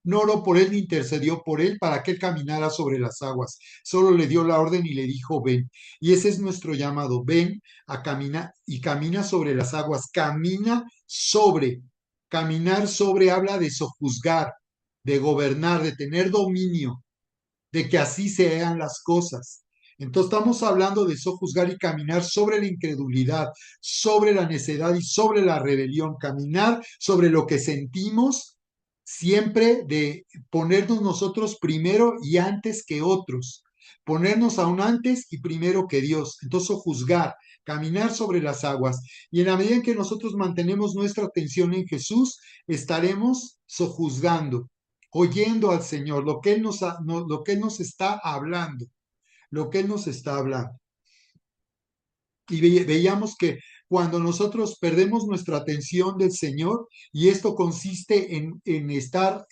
no oró por él ni intercedió por él para que él caminara sobre las aguas. Solo le dio la orden y le dijo, ven. Y ese es nuestro llamado, ven a caminar y camina sobre las aguas. Camina sobre. Caminar sobre habla de sojuzgar, de gobernar, de tener dominio, de que así sean las cosas. Entonces estamos hablando de sojuzgar y caminar sobre la incredulidad, sobre la necedad y sobre la rebelión, caminar sobre lo que sentimos, siempre de ponernos nosotros primero y antes que otros, ponernos aún antes y primero que Dios. Entonces sojuzgar, caminar sobre las aguas. Y en la medida en que nosotros mantenemos nuestra atención en Jesús, estaremos sojuzgando, oyendo al Señor, lo que Él nos está hablando, lo que Él nos está hablando. Y veíamos que cuando nosotros perdemos nuestra atención del Señor y esto consiste en estar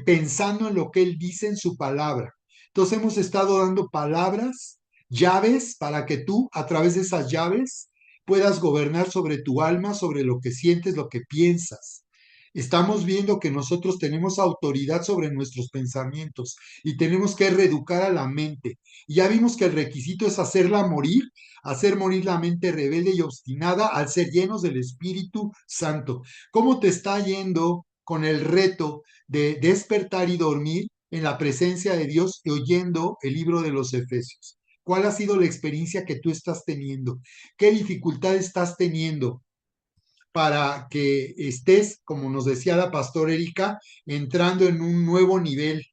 pensando en lo que Él dice en su palabra. Entonces hemos estado dando palabras, llaves, para que tú a través de esas llaves puedas gobernar sobre tu alma, sobre lo que sientes, lo que piensas. Estamos viendo que nosotros tenemos autoridad sobre nuestros pensamientos y tenemos que reeducar a la mente. Y ya vimos que el requisito es hacer morir la mente rebelde y obstinada al ser llenos del Espíritu Santo. ¿Cómo te está yendo con el reto de despertar y dormir en la presencia de Dios y oyendo el libro de los Efesios? ¿Cuál ha sido la experiencia que tú estás teniendo? ¿Qué dificultad estás teniendo para que estés, como nos decía la pastora Erika, entrando en un nuevo nivel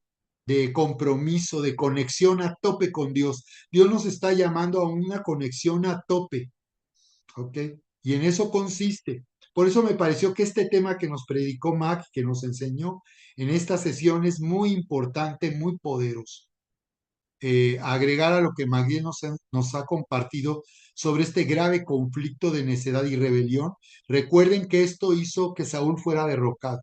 de compromiso, de conexión a tope con Dios? Dios nos está llamando a una conexión a tope, ¿ok? Y en eso consiste. Por eso me pareció que este tema que nos predicó Mac, que nos enseñó en esta sesión, es muy importante, muy poderoso. Agregar a lo que Magdiel nos ha compartido sobre este grave conflicto de necedad y rebelión. Recuerden que esto hizo que Saúl fuera derrocado.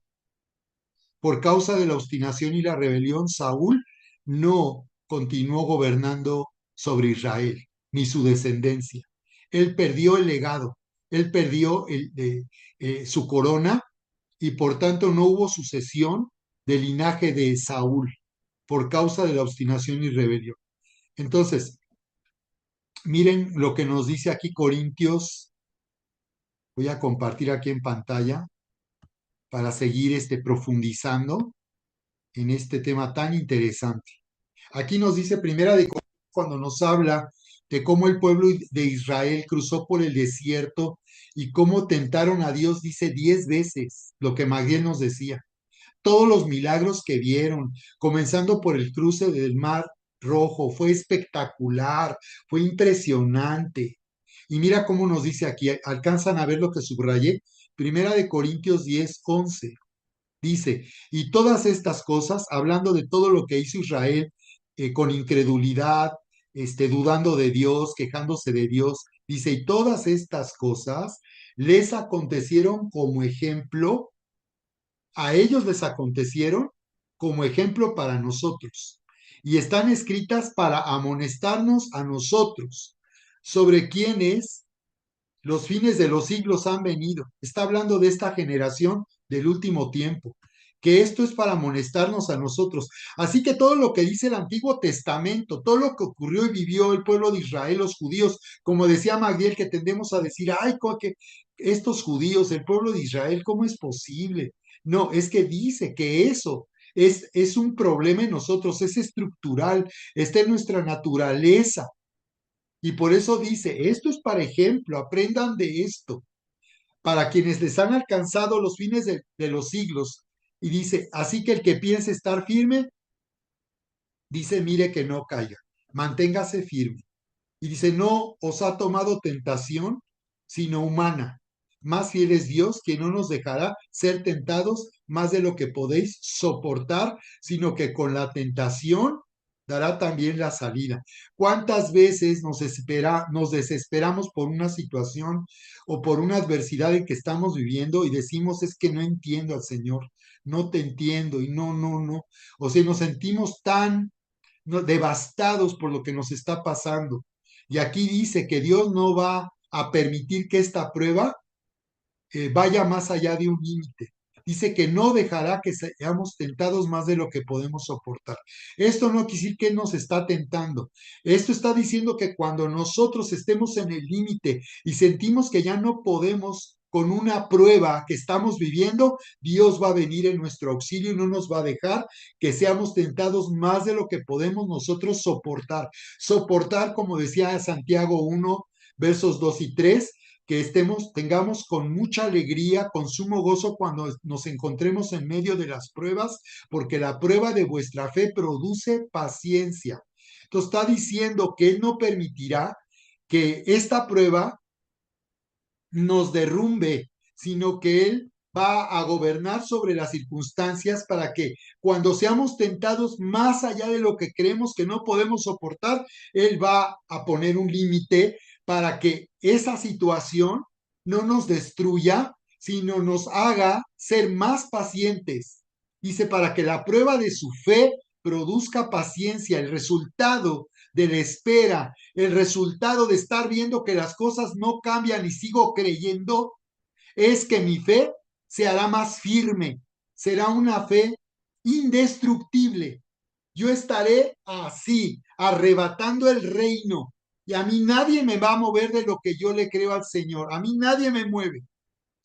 Por causa de la obstinación y la rebelión, Saúl no continuó gobernando sobre Israel, ni su descendencia. Él perdió el legado, él perdió su corona y por tanto no hubo sucesión del linaje de Saúl por causa de la obstinación y rebelión. Entonces, miren lo que nos dice aquí Corintios. Voy a compartir aquí en pantalla para seguir profundizando en este tema tan interesante. Aquí nos dice Primera de Corintios cuando nos habla de cómo el pueblo de Israel cruzó por el desierto y cómo tentaron a Dios, dice 10 veces lo que Magdiel nos decía. Todos los milagros que vieron, comenzando por el cruce del Mar Rojo, fue espectacular, fue impresionante. Y mira cómo nos dice aquí, alcanzan a ver lo que subrayé, Primera de Corintios 10:11. Dice, y todas estas cosas, hablando de todo lo que hizo Israel con incredulidad, dudando de Dios, quejándose de Dios, dice, y todas estas cosas les acontecieron como ejemplo, a ellos les acontecieron como ejemplo para nosotros, y están escritas para amonestarnos a nosotros, sobre quienes los fines de los siglos han venido. Está hablando de esta generación del último tiempo, que esto es para amonestarnos a nosotros. Así que todo lo que dice el Antiguo Testamento, todo lo que ocurrió y vivió el pueblo de Israel, los judíos, como decía Magdiel, que tendemos a decir, ay, que estos judíos, el pueblo de Israel, ¿cómo es posible? No, es que dice que eso es un problema en nosotros, es estructural, está en nuestra naturaleza. Y por eso dice, esto es para ejemplo, aprendan de esto, para quienes les han alcanzado los fines de los siglos. Y dice, así que el que piense estar firme, dice, mire que no caiga, manténgase firme. Y dice, no os ha tomado tentación, sino humana. Más fiel es Dios, que no nos dejará ser tentados más de lo que podéis soportar, sino que con la tentación dará también la salida. ¿Cuántas veces nos desesperamos por una situación o por una adversidad en que estamos viviendo y decimos, es que no entiendo al Señor, no te entiendo y no, no, no? O sea, nos sentimos tan devastados por lo que nos está pasando. Y aquí dice que Dios no va a permitir que esta prueba vaya más allá de un límite. Dice que no dejará que seamos tentados más de lo que podemos soportar. Esto no quiere decir que Él nos está tentando. Esto está diciendo que cuando nosotros estemos en el límite y sentimos que ya no podemos con una prueba que estamos viviendo, Dios va a venir en nuestro auxilio y no nos va a dejar que seamos tentados más de lo que podemos nosotros soportar. Soportar, como decía Santiago 1, versos 2 y 3, que tengamos con mucha alegría, con sumo gozo cuando nos encontremos en medio de las pruebas, porque la prueba de vuestra fe produce paciencia. Entonces está diciendo que Él no permitirá que esta prueba nos derrumbe, sino que Él va a gobernar sobre las circunstancias para que cuando seamos tentados más allá de lo que creemos que no podemos soportar, Él va a poner un límite para que esa situación no nos destruya, sino nos haga ser más pacientes. Dice, para que la prueba de su fe produzca paciencia, el resultado de la espera, el resultado de estar viendo que las cosas no cambian y sigo creyendo, es que mi fe se hará más firme, será una fe indestructible. Yo estaré así, arrebatando el reino, y a mí nadie me va a mover de lo que yo le creo al Señor, a mí nadie me mueve.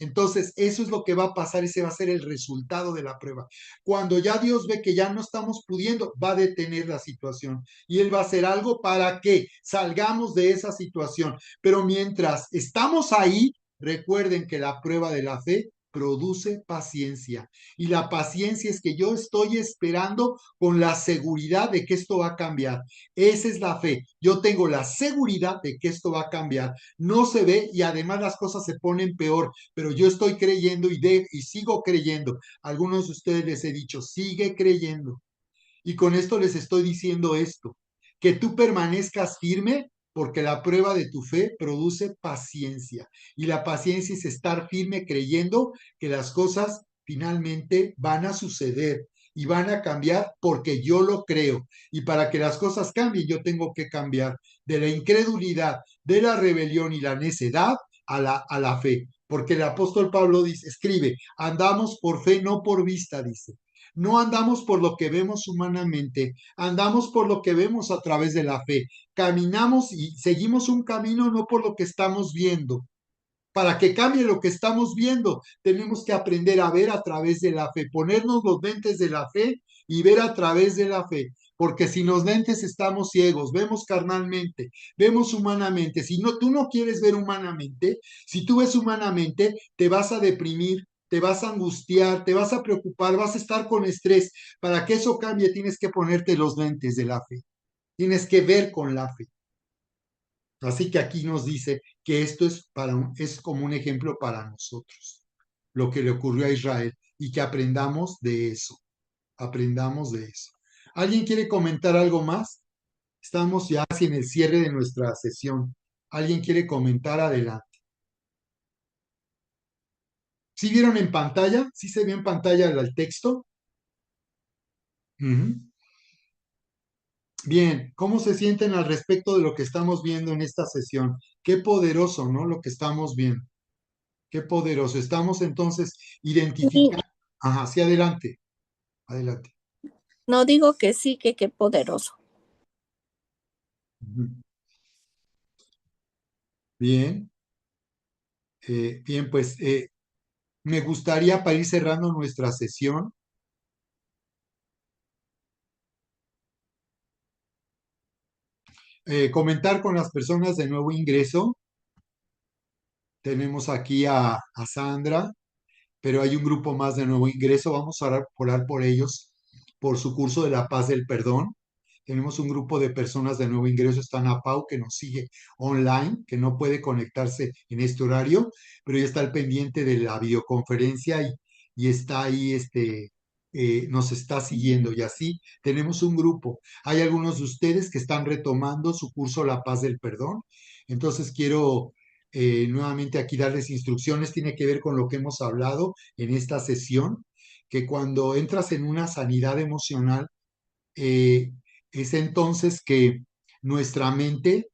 Entonces, eso es lo que va a pasar, ese va a ser el resultado de la prueba. Cuando ya Dios ve que ya no estamos pudiendo, va a detener la situación y Él va a hacer algo para que salgamos de esa situación. Pero mientras estamos ahí, recuerden que la prueba de la fe produce paciencia. Y la paciencia es que yo estoy esperando con la seguridad de que esto va a cambiar. Esa es la fe. Yo tengo la seguridad de que esto va a cambiar. No se ve y además las cosas se ponen peor, pero yo estoy creyendo y sigo creyendo. A algunos de ustedes les he dicho, sigue creyendo. Y con esto les estoy diciendo esto, que tú permanezcas firme porque la prueba de tu fe produce paciencia. Y la paciencia es estar firme creyendo que las cosas finalmente van a suceder y van a cambiar porque yo lo creo. Y para que las cosas cambien, yo tengo que cambiar de la incredulidad, de la rebelión y la necedad a la fe. Porque el apóstol Pablo dice, escribe, andamos por fe, no por vista, dice. No andamos por lo que vemos humanamente, andamos por lo que vemos a través de la fe. Caminamos y seguimos un camino no por lo que estamos viendo. Para que cambie lo que estamos viendo, tenemos que aprender a ver a través de la fe, ponernos los lentes de la fe y ver a través de la fe. Porque si los lentes estamos ciegos, vemos carnalmente, vemos humanamente. Si no, tú no quieres ver humanamente, si tú ves humanamente, te vas a deprimir, te vas a angustiar, te vas a preocupar, vas a estar con estrés. Para que eso cambie, tienes que ponerte los lentes de la fe. Tienes que ver con la fe. Así que aquí nos dice que esto es como un ejemplo para nosotros, lo que le ocurrió a Israel, y que aprendamos de eso. ¿Alguien quiere comentar algo más? Estamos ya casi en el cierre de nuestra sesión. ¿Alguien quiere comentar? Adelante. ¿Sí vieron en pantalla? ¿Sí se vio en pantalla el texto? Ujú. Bien, ¿cómo se sienten al respecto de lo que estamos viendo en esta sesión? Qué poderoso, ¿no? Lo que estamos viendo. Qué poderoso. Estamos entonces Sí, identificando. Ajá, sí, adelante, adelante. no digo que sí, que qué poderoso. Ujú. Bien, bien, pues me gustaría para ir cerrando nuestra sesión, comentar con las personas de nuevo ingreso. Tenemos aquí a Sandra, pero hay un grupo más de nuevo ingreso. Vamos a orar por ellos, por su curso de la paz del perdón. Tenemos un grupo de personas de nuevo ingreso, está Ana Pau, que nos sigue online, que no puede conectarse en este horario, pero ya está al pendiente de la videoconferencia y está ahí, nos está siguiendo. Y así tenemos un grupo. Hay algunos de ustedes que están retomando su curso La Paz del Perdón. Entonces quiero nuevamente aquí darles instrucciones. Tiene que ver con lo que hemos hablado en esta sesión, que cuando entras en una sanidad emocional, eh, es entonces que nuestra mente,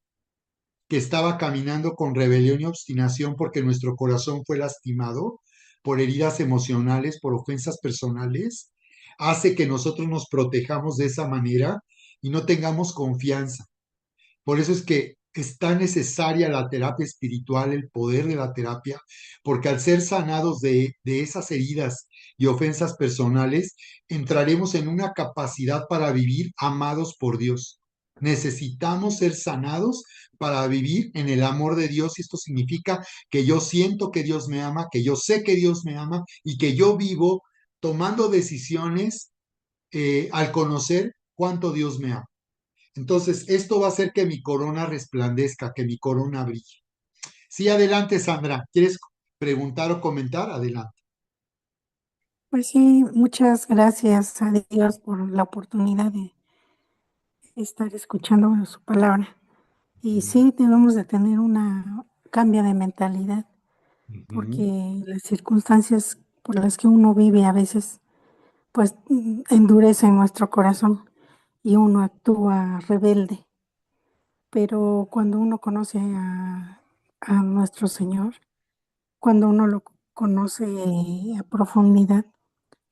que estaba caminando con rebelión y obstinación porque nuestro corazón fue lastimado por heridas emocionales, por ofensas personales, hace que nosotros nos protejamos de esa manera y no tengamos confianza. Por eso es que es tan necesaria la terapia espiritual, el poder de la terapia, porque al ser sanados de esas heridas y ofensas personales, entraremos en una capacidad para vivir amados por Dios. Necesitamos ser sanados para vivir en el amor de Dios, y esto significa que yo siento que Dios me ama, que yo sé que Dios me ama y que yo vivo tomando decisiones al conocer cuánto Dios me ama. Entonces, esto va a hacer que mi corona resplandezca, que mi corona brille. Sí, adelante, Sandra. ¿Quieres preguntar o comentar? Adelante. Pues sí, muchas gracias a Dios por la oportunidad de estar escuchando su palabra. Y sí, debemos de tener una cambio de mentalidad, Ujú. porque las circunstancias por las que uno vive a veces, pues, endurecen nuestro corazón y uno actúa rebelde. Pero cuando uno conoce a nuestro Señor, cuando uno lo conoce a profundidad,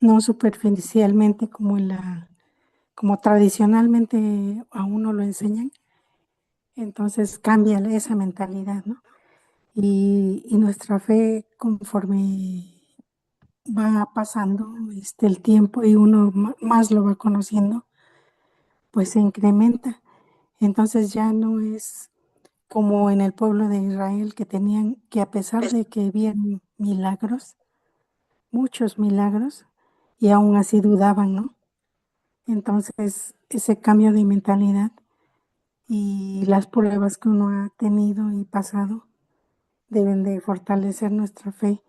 no superficialmente como tradicionalmente a uno lo enseñan, entonces cambia esa mentalidad, ¿no? Y nuestra fe, conforme va pasando el tiempo y uno más lo va conociendo, pues se incrementa. Entonces ya no es como en el pueblo de Israel que tenían que, a pesar de que habían milagros, muchos milagros, y aún así dudaban, ¿no? Entonces ese cambio de mentalidad y las pruebas que uno ha tenido y pasado deben de fortalecer nuestra fe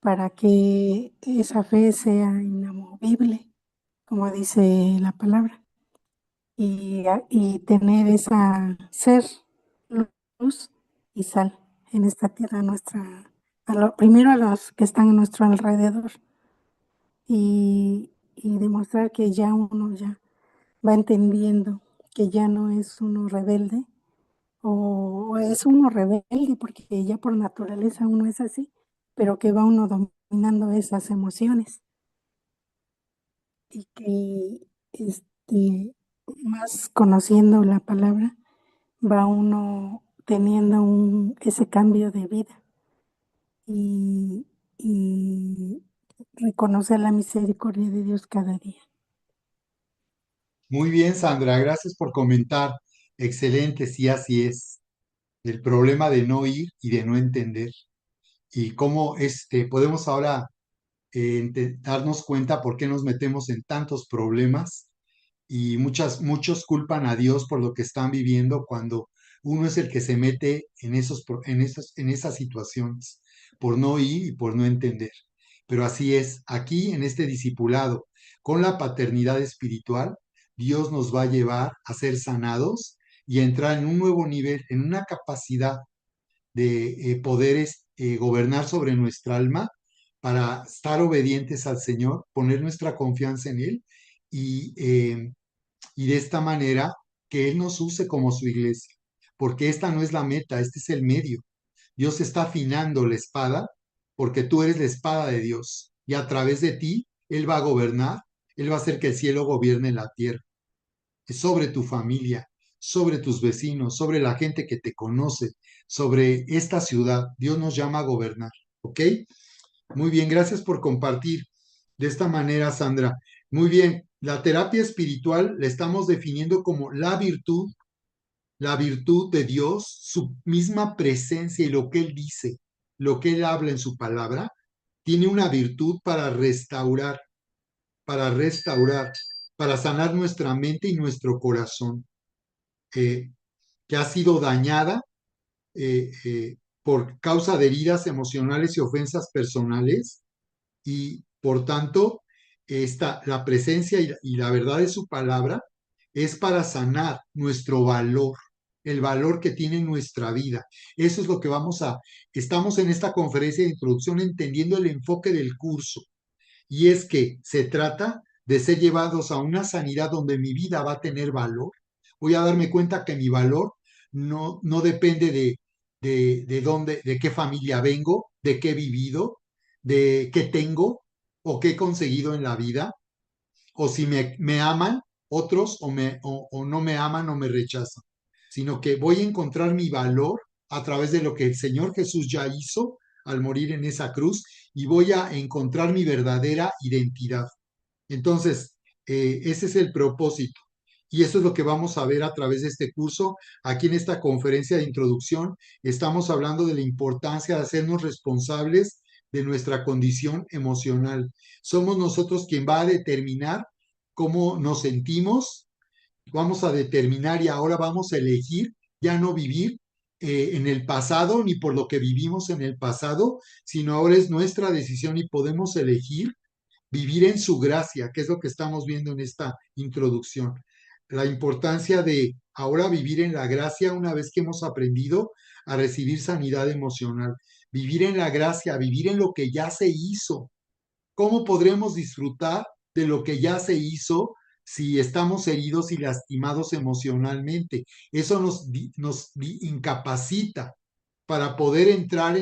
para que esa fe sea inamovible, como dice la palabra, y tener esa ser luz y sal en esta tierra nuestra, primero a los que están a nuestro alrededor y demostrar que ya uno ya va entendiendo que ya no es uno rebelde o es uno rebelde porque ya por naturaleza uno es así, pero que va uno dominando esas emociones y que más conociendo la palabra va uno teniendo ese cambio de vida y, y reconocer la misericordia de Dios cada día. Muy bien, Sandra, gracias por comentar. Excelente, sí, así es. El problema de no ir y de no entender. Y cómo podemos ahora darnos cuenta por qué nos metemos en tantos problemas y muchos culpan a Dios por lo que están viviendo cuando uno es el que se mete en esas situaciones, por no ir y por no entender. Pero así es, aquí en este discipulado, con la paternidad espiritual, Dios nos va a llevar a ser sanados y a entrar en un nuevo nivel, en una capacidad de poderes gobernar sobre nuestra alma para estar obedientes al Señor, poner nuestra confianza en Él y, eh, y de esta manera que Él nos use como su iglesia, porque esta no es la meta, este es el medio. Dios está afinando la espada porque tú eres la espada de Dios y a través de ti Él va a gobernar, Él va a hacer que el cielo gobierne la tierra, sobre tu familia, sobre tus vecinos, sobre la gente que te conoce, sobre esta ciudad. Dios nos llama a gobernar, ¿ok? Muy bien, gracias por compartir de esta manera, Sandra. Muy bien, la terapia espiritual la estamos definiendo como la virtud de Dios, su misma presencia y lo que Él dice, lo que Él habla en su palabra, tiene una virtud para restaurar, para sanar nuestra mente y nuestro corazón, eh, que ha sido dañada por causa de heridas emocionales y ofensas personales y por tanto la presencia y la verdad de su palabra es para sanar nuestro valor, el valor que tiene nuestra vida. Eso es lo que estamos en esta conferencia de introducción entendiendo el enfoque del curso y es que se trata de ser llevados a una sanidad donde mi vida va a tener valor. Voy a darme cuenta que mi valor no depende de dónde, de qué familia vengo, de qué he vivido, de qué tengo o qué he conseguido en la vida, o si me aman otros o no me aman o me rechazan, sino que voy a encontrar mi valor a través de lo que el Señor Jesús ya hizo al morir en esa cruz y voy a encontrar mi verdadera identidad. Entonces, ese es el propósito. Y eso es lo que vamos a ver a través de este curso. Aquí en esta conferencia de introducción estamos hablando de la importancia de hacernos responsables de nuestra condición emocional. Somos nosotros quien va a determinar cómo nos sentimos, vamos a determinar y ahora vamos a elegir ya no vivir en el pasado ni por lo que vivimos en el pasado, sino ahora es nuestra decisión y podemos elegir vivir en su gracia, que es lo que estamos viendo en esta introducción. La importancia de ahora vivir en la gracia una vez que hemos aprendido a recibir sanidad emocional. Vivir en la gracia, vivir en lo que ya se hizo. ¿Cómo podremos disfrutar de lo que ya se hizo si estamos heridos y lastimados emocionalmente? Eso nos incapacita para poder entrar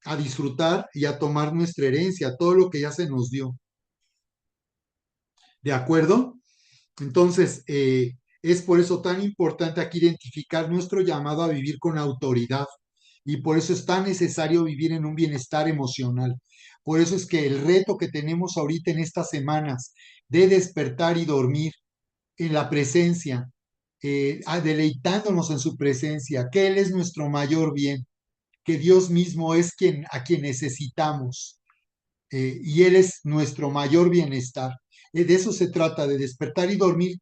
a disfrutar y a tomar nuestra herencia, todo lo que ya se nos dio. ¿De acuerdo? Entonces, es por eso tan importante aquí identificar nuestro llamado a vivir con autoridad. Y por eso es tan necesario vivir en un bienestar emocional. Por eso es que el reto que tenemos ahorita en estas semanas de despertar y dormir en la presencia, deleitándonos en su presencia, que Él es nuestro mayor bien, que Dios mismo es a quien necesitamos, y Él es nuestro mayor bienestar. De eso se trata, de despertar y dormir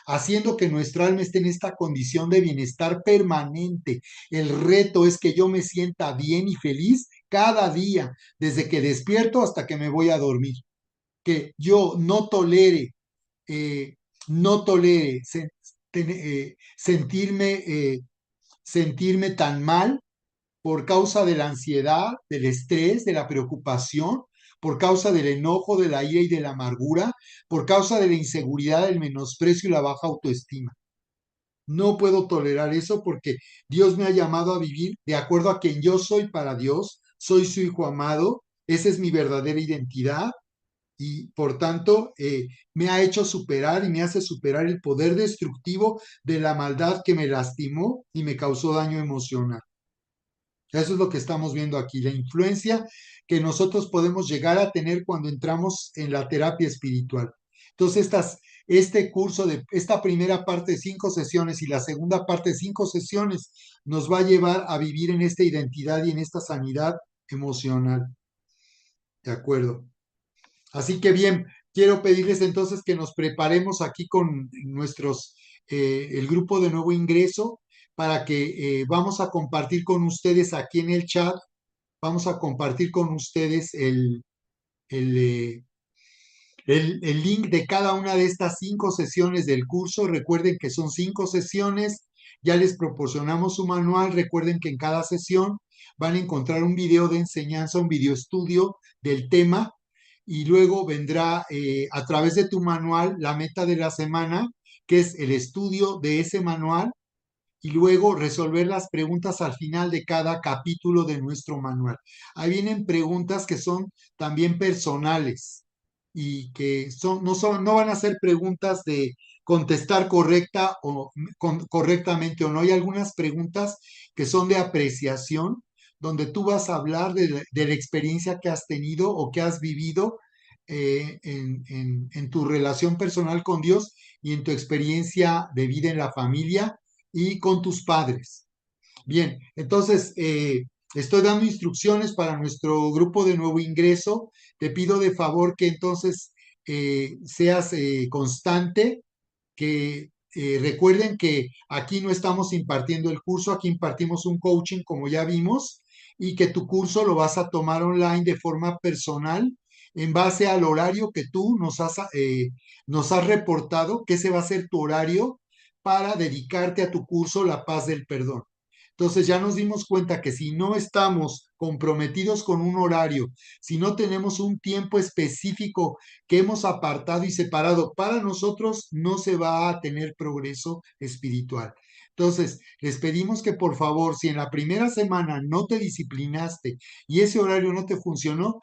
haciendo que nuestra alma esté en esta condición de bienestar permanente. El reto es que yo me sienta bien y feliz cada día, desde que despierto hasta que me voy a dormir. Que yo eh, no tolere sentirme, sentirme tan mal por causa de la ansiedad, del estrés, de la preocupación, por causa del enojo, de la ira y de la amargura, por causa de la inseguridad, del menosprecio y la baja autoestima. No puedo tolerar eso porque Dios me ha llamado a vivir de acuerdo a quien yo soy para Dios, soy su hijo amado, esa es mi verdadera identidad y por tanto me ha hecho superar y me hace superar el poder destructivo de la maldad que me lastimó y me causó daño emocional. Eso es lo que estamos viendo aquí, la influencia que nosotros podemos llegar a tener cuando entramos en la terapia espiritual. Entonces, este curso de esta primera parte de 5 sesiones y la segunda parte de 5 sesiones nos va a llevar a vivir en esta identidad y en esta sanidad emocional. ¿De acuerdo? Así que bien, quiero pedirles entonces que nos preparemos aquí con el grupo de nuevo ingreso para que vamos a compartir con ustedes aquí en el chat, vamos a compartir con ustedes el, eh, el link de cada una de estas 5 sesiones del curso. Recuerden que son 5 sesiones, ya les proporcionamos su manual, recuerden que en cada sesión van a encontrar un video de enseñanza, un video estudio del tema y luego vendrá a través de tu manual la meta de la semana, que es el estudio de ese manual y luego resolver las preguntas al final de cada capítulo de nuestro manual. Ahí vienen preguntas que son también personales y que no van a ser preguntas de contestar correctamente o no. Hay algunas preguntas que son de apreciación, donde tú vas a hablar de la experiencia que has tenido o que has vivido en tu relación personal con Dios y en tu experiencia de vida en la familia y con tus padres. Bien, entonces estoy dando instrucciones para nuestro grupo de nuevo ingreso. Te pido de favor que entonces seas constante, que recuerden que aquí no estamos impartiendo el curso, aquí impartimos un coaching como ya vimos y que tu curso lo vas a tomar online de forma personal en base al horario que tú nos has reportado, que ese va a ser tu horario para dedicarte a tu curso La Paz del Perdón. Entonces ya nos dimos cuenta que si no estamos comprometidos con un horario, si no tenemos un tiempo específico que hemos apartado y separado para nosotros, no se va a tener progreso espiritual. Entonces, les pedimos que por favor, si en la primera semana no te disciplinaste y ese horario no te funcionó,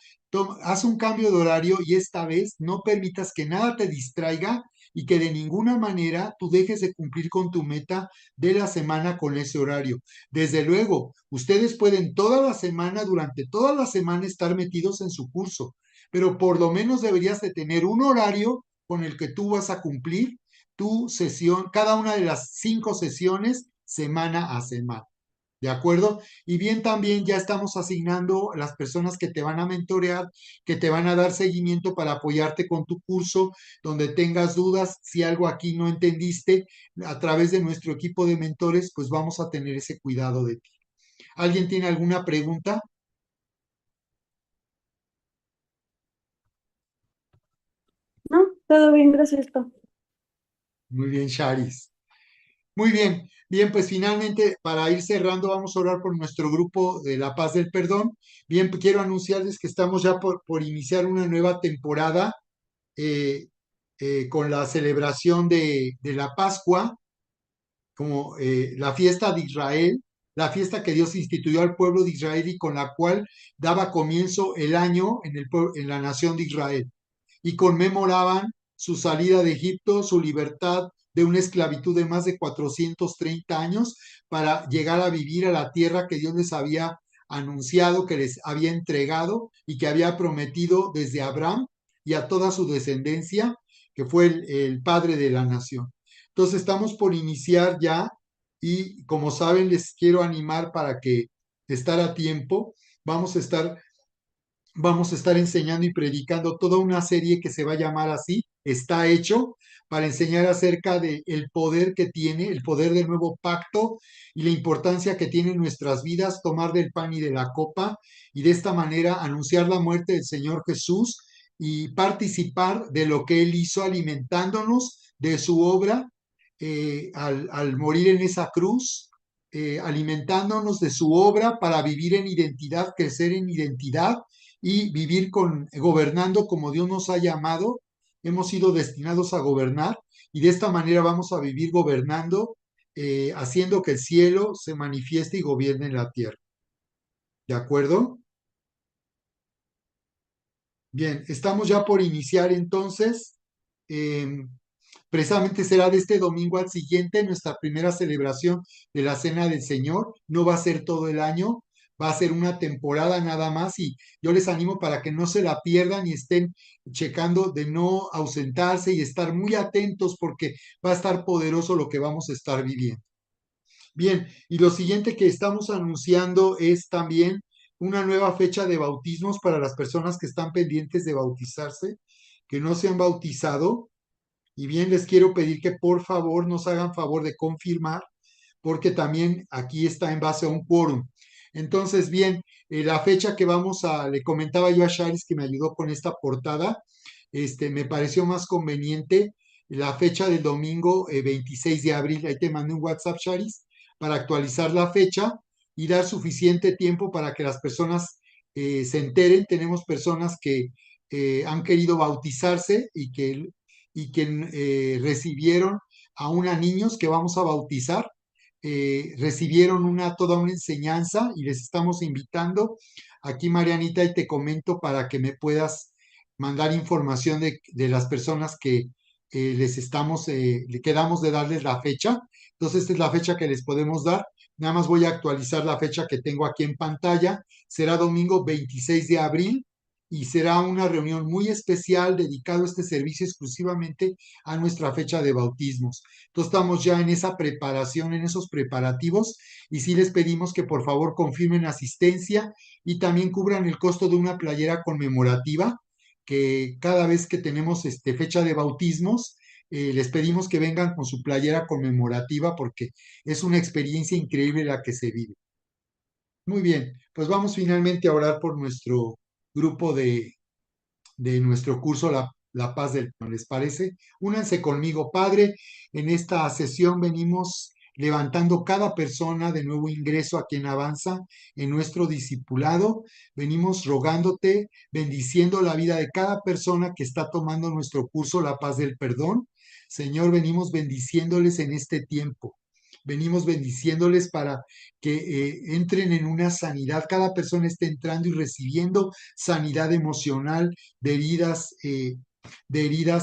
haz un cambio de horario y esta vez no permitas que nada te distraiga y que de ninguna manera tú dejes de cumplir con tu meta de la semana con ese horario. Desde luego, ustedes pueden toda la semana, durante toda la semana estar metidos en su curso, pero por lo menos deberías de tener un horario con el que tú vas a cumplir tu sesión, cada una de las 5 sesiones, semana a semana. ¿De acuerdo? Y bien, también ya estamos asignando las personas que te van a mentorear, que te van a dar seguimiento para apoyarte con tu curso, donde tengas dudas, si algo aquí no entendiste, a través de nuestro equipo de mentores, pues vamos a tener ese cuidado de ti. ¿Alguien tiene alguna pregunta? No, todo bien, gracias, Pa. Muy bien, Charis. Muy bien, bien, pues finalmente para ir cerrando vamos a orar por nuestro grupo de La Paz del Perdón. Bien, pues, quiero anunciarles que estamos ya por iniciar una nueva temporada eh, con la celebración de la Pascua, como la fiesta de Israel, la fiesta que Dios instituyó al pueblo de Israel y con la cual daba comienzo el año en la nación de Israel y conmemoraban su salida de Egipto, su libertad de una esclavitud de más de 430 años para llegar a vivir a la tierra que Dios les había anunciado, que les había entregado y que había prometido desde Abraham y a toda su descendencia, que fue el padre de la nación. Entonces estamos por iniciar ya y como saben les quiero animar para que estar a tiempo. Vamos a estar vamos a estar enseñando y predicando toda una serie que se va a llamar así, Está hecho, para enseñar acerca del poder que tiene, el poder del nuevo pacto y la importancia que tiene en nuestras vidas tomar del pan y de la copa y de esta manera anunciar la muerte del Señor Jesús y participar de lo que Él hizo alimentándonos de su obra al morir en esa cruz, alimentándonos de su obra para vivir en identidad, crecer en identidad y vivir gobernando como Dios nos ha llamado. Hemos sido destinados a gobernar y de esta manera vamos a vivir gobernando, haciendo que el cielo se manifieste y gobierne en la tierra. ¿De acuerdo? Bien, estamos ya por iniciar entonces. Precisamente será de este domingo al siguiente nuestra primera celebración de la Cena del Señor. No va a ser todo el año, va a ser una temporada nada más y yo les animo para que no se la pierdan y estén checando de no ausentarse y estar muy atentos porque va a estar poderoso lo que vamos a estar viviendo. Bien, y lo siguiente que estamos anunciando es también una nueva fecha de bautismos para las personas que están pendientes de bautizarse, que no se han bautizado. Y bien, les quiero pedir que por favor nos hagan favor de confirmar, porque también aquí está en base a un quórum. Entonces, bien, la fecha que le comentaba yo a Charis que me ayudó con esta portada, me pareció más conveniente la fecha del domingo 26 de abril. Ahí te mandé un WhatsApp, Charis, para actualizar la fecha y dar suficiente tiempo para que las personas se enteren. Tenemos personas que han querido bautizarse y que recibieron aún a niños que vamos a bautizar, recibieron toda una enseñanza y les estamos invitando. Aquí, Marianita, y te comento para que me puedas mandar información de las personas que le quedamos de darles la fecha. Entonces, esta es la fecha que les podemos dar. Nada más voy a actualizar la fecha que tengo aquí en pantalla. Será domingo 26 de abril y será una reunión muy especial dedicado a este servicio exclusivamente a nuestra fecha de bautismos. Entonces estamos ya en esa preparación, en esos preparativos y sí les pedimos que por favor confirmen asistencia y también cubran el costo de una playera conmemorativa que cada vez que tenemos fecha de bautismos, les pedimos que vengan con su playera conmemorativa porque es una experiencia increíble la que se vive. Muy bien, pues vamos finalmente a orar por nuestro grupo de nuestro curso La Paz del Perdón. ¿Les parece? Únanse conmigo, Padre. En esta sesión venimos levantando cada persona de nuevo ingreso a quien avanza en nuestro discipulado. Venimos rogándote, bendiciendo la vida de cada persona que está tomando nuestro curso La Paz del Perdón. Señor, venimos bendiciéndoles en este tiempo. Venimos bendiciéndoles para que entren en una sanidad. Cada persona esté entrando y recibiendo sanidad emocional de heridas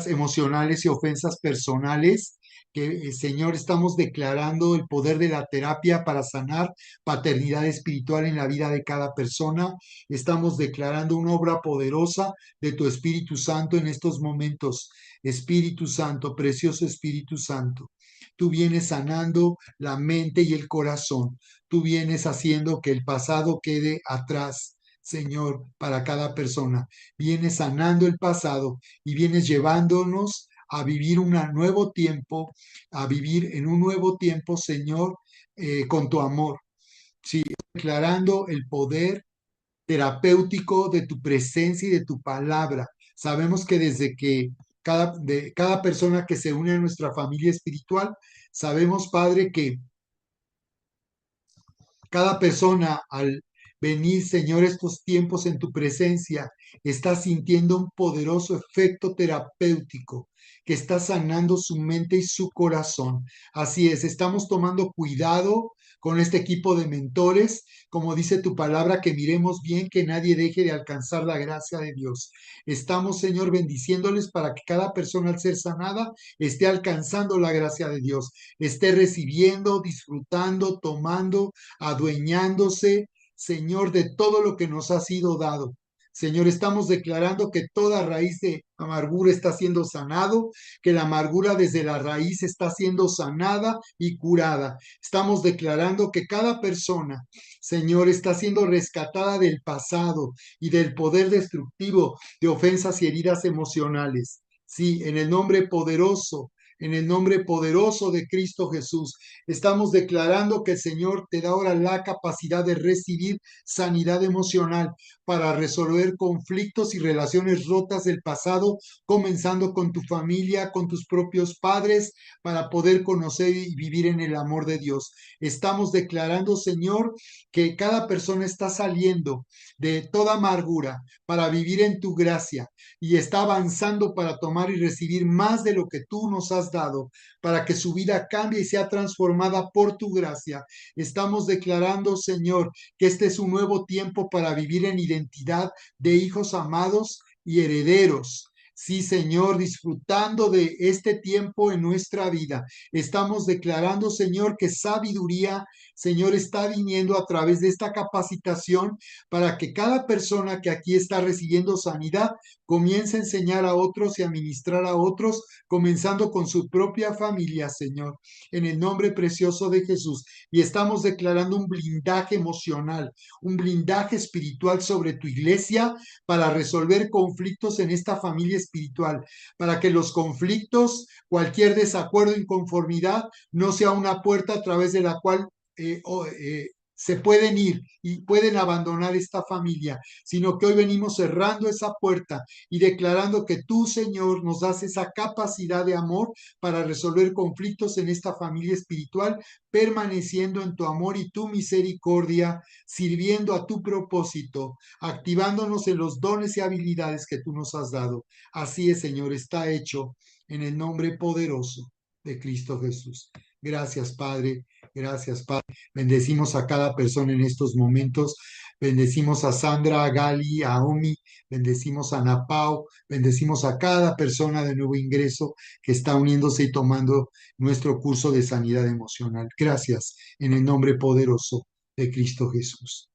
emocionales y ofensas personales. Que, Señor, estamos declarando el poder de la terapia para sanar paternidad espiritual en la vida de cada persona. Estamos declarando una obra poderosa de tu Espíritu Santo en estos momentos. Espíritu Santo, precioso Espíritu Santo. Tú vienes sanando la mente y el corazón. Tú vienes haciendo que el pasado quede atrás, Señor, para cada persona. Vienes sanando el pasado y vienes llevándonos a vivir un nuevo tiempo, a vivir en un nuevo tiempo, Señor, con tu amor. Sí, declarando el poder terapéutico de tu presencia y de tu palabra. Sabemos que desde que de cada persona que se une a nuestra familia espiritual. Sabemos, Padre, que cada persona al venir, Señor, estos tiempos en tu presencia, está sintiendo un poderoso efecto terapéutico que está sanando su mente y su corazón. Así es, estamos tomando cuidado con este equipo de mentores, como dice tu palabra, que miremos bien que nadie deje de alcanzar la gracia de Dios. Estamos, Señor, bendiciéndoles para que cada persona al ser sanada esté alcanzando la gracia de Dios, esté recibiendo, disfrutando, tomando, adueñándose, Señor, de todo lo que nos ha sido dado. Señor, estamos declarando que toda raíz de amargura está siendo sanado, que la amargura desde la raíz está siendo sanada y curada. Estamos declarando que cada persona, Señor, está siendo rescatada del pasado y del poder destructivo de ofensas y heridas emocionales. Sí, en el nombre poderoso de Cristo Jesús, estamos declarando que el Señor te da ahora la capacidad de recibir sanidad emocional para resolver conflictos y relaciones rotas del pasado, comenzando con tu familia, con tus propios padres, para poder conocer y vivir en el amor de Dios. Estamos declarando, Señor, que cada persona está saliendo de toda amargura para vivir en tu gracia y está avanzando para tomar y recibir más de lo que tú nos has dado, para que su vida cambie y sea transformada por tu gracia. Estamos declarando, Señor, que este es un nuevo tiempo para vivir en identidad de hijos amados y herederos. Sí, Señor, disfrutando de este tiempo en nuestra vida. Estamos declarando, Señor, que sabiduría, Señor, está viniendo a través de esta capacitación para que cada persona que aquí está recibiendo sanidad comience a enseñar a otros y a ministrar a otros, comenzando con su propia familia, Señor, en el nombre precioso de Jesús. Y estamos declarando un blindaje emocional, un blindaje espiritual sobre tu iglesia para resolver conflictos en esta familia espiritual, para que los conflictos, cualquier desacuerdo, inconformidad, no sea una puerta a través de la cual se pueden ir y pueden abandonar esta familia, sino que hoy venimos cerrando esa puerta y declarando que tú, Señor, nos das esa capacidad de amor para resolver conflictos en esta familia espiritual, permaneciendo en tu amor y tu misericordia, sirviendo a tu propósito, activándonos en los dones y habilidades que tú nos has dado. Así es, Señor, está hecho en el nombre poderoso de Cristo Jesús. Gracias, Padre. Gracias, Padre. Bendecimos a cada persona en estos momentos. Bendecimos a Sandra, a Gali, a Omi. Bendecimos a Napao. Bendecimos a cada persona de nuevo ingreso que está uniéndose y tomando nuestro curso de sanidad emocional. Gracias en el nombre poderoso de Cristo Jesús.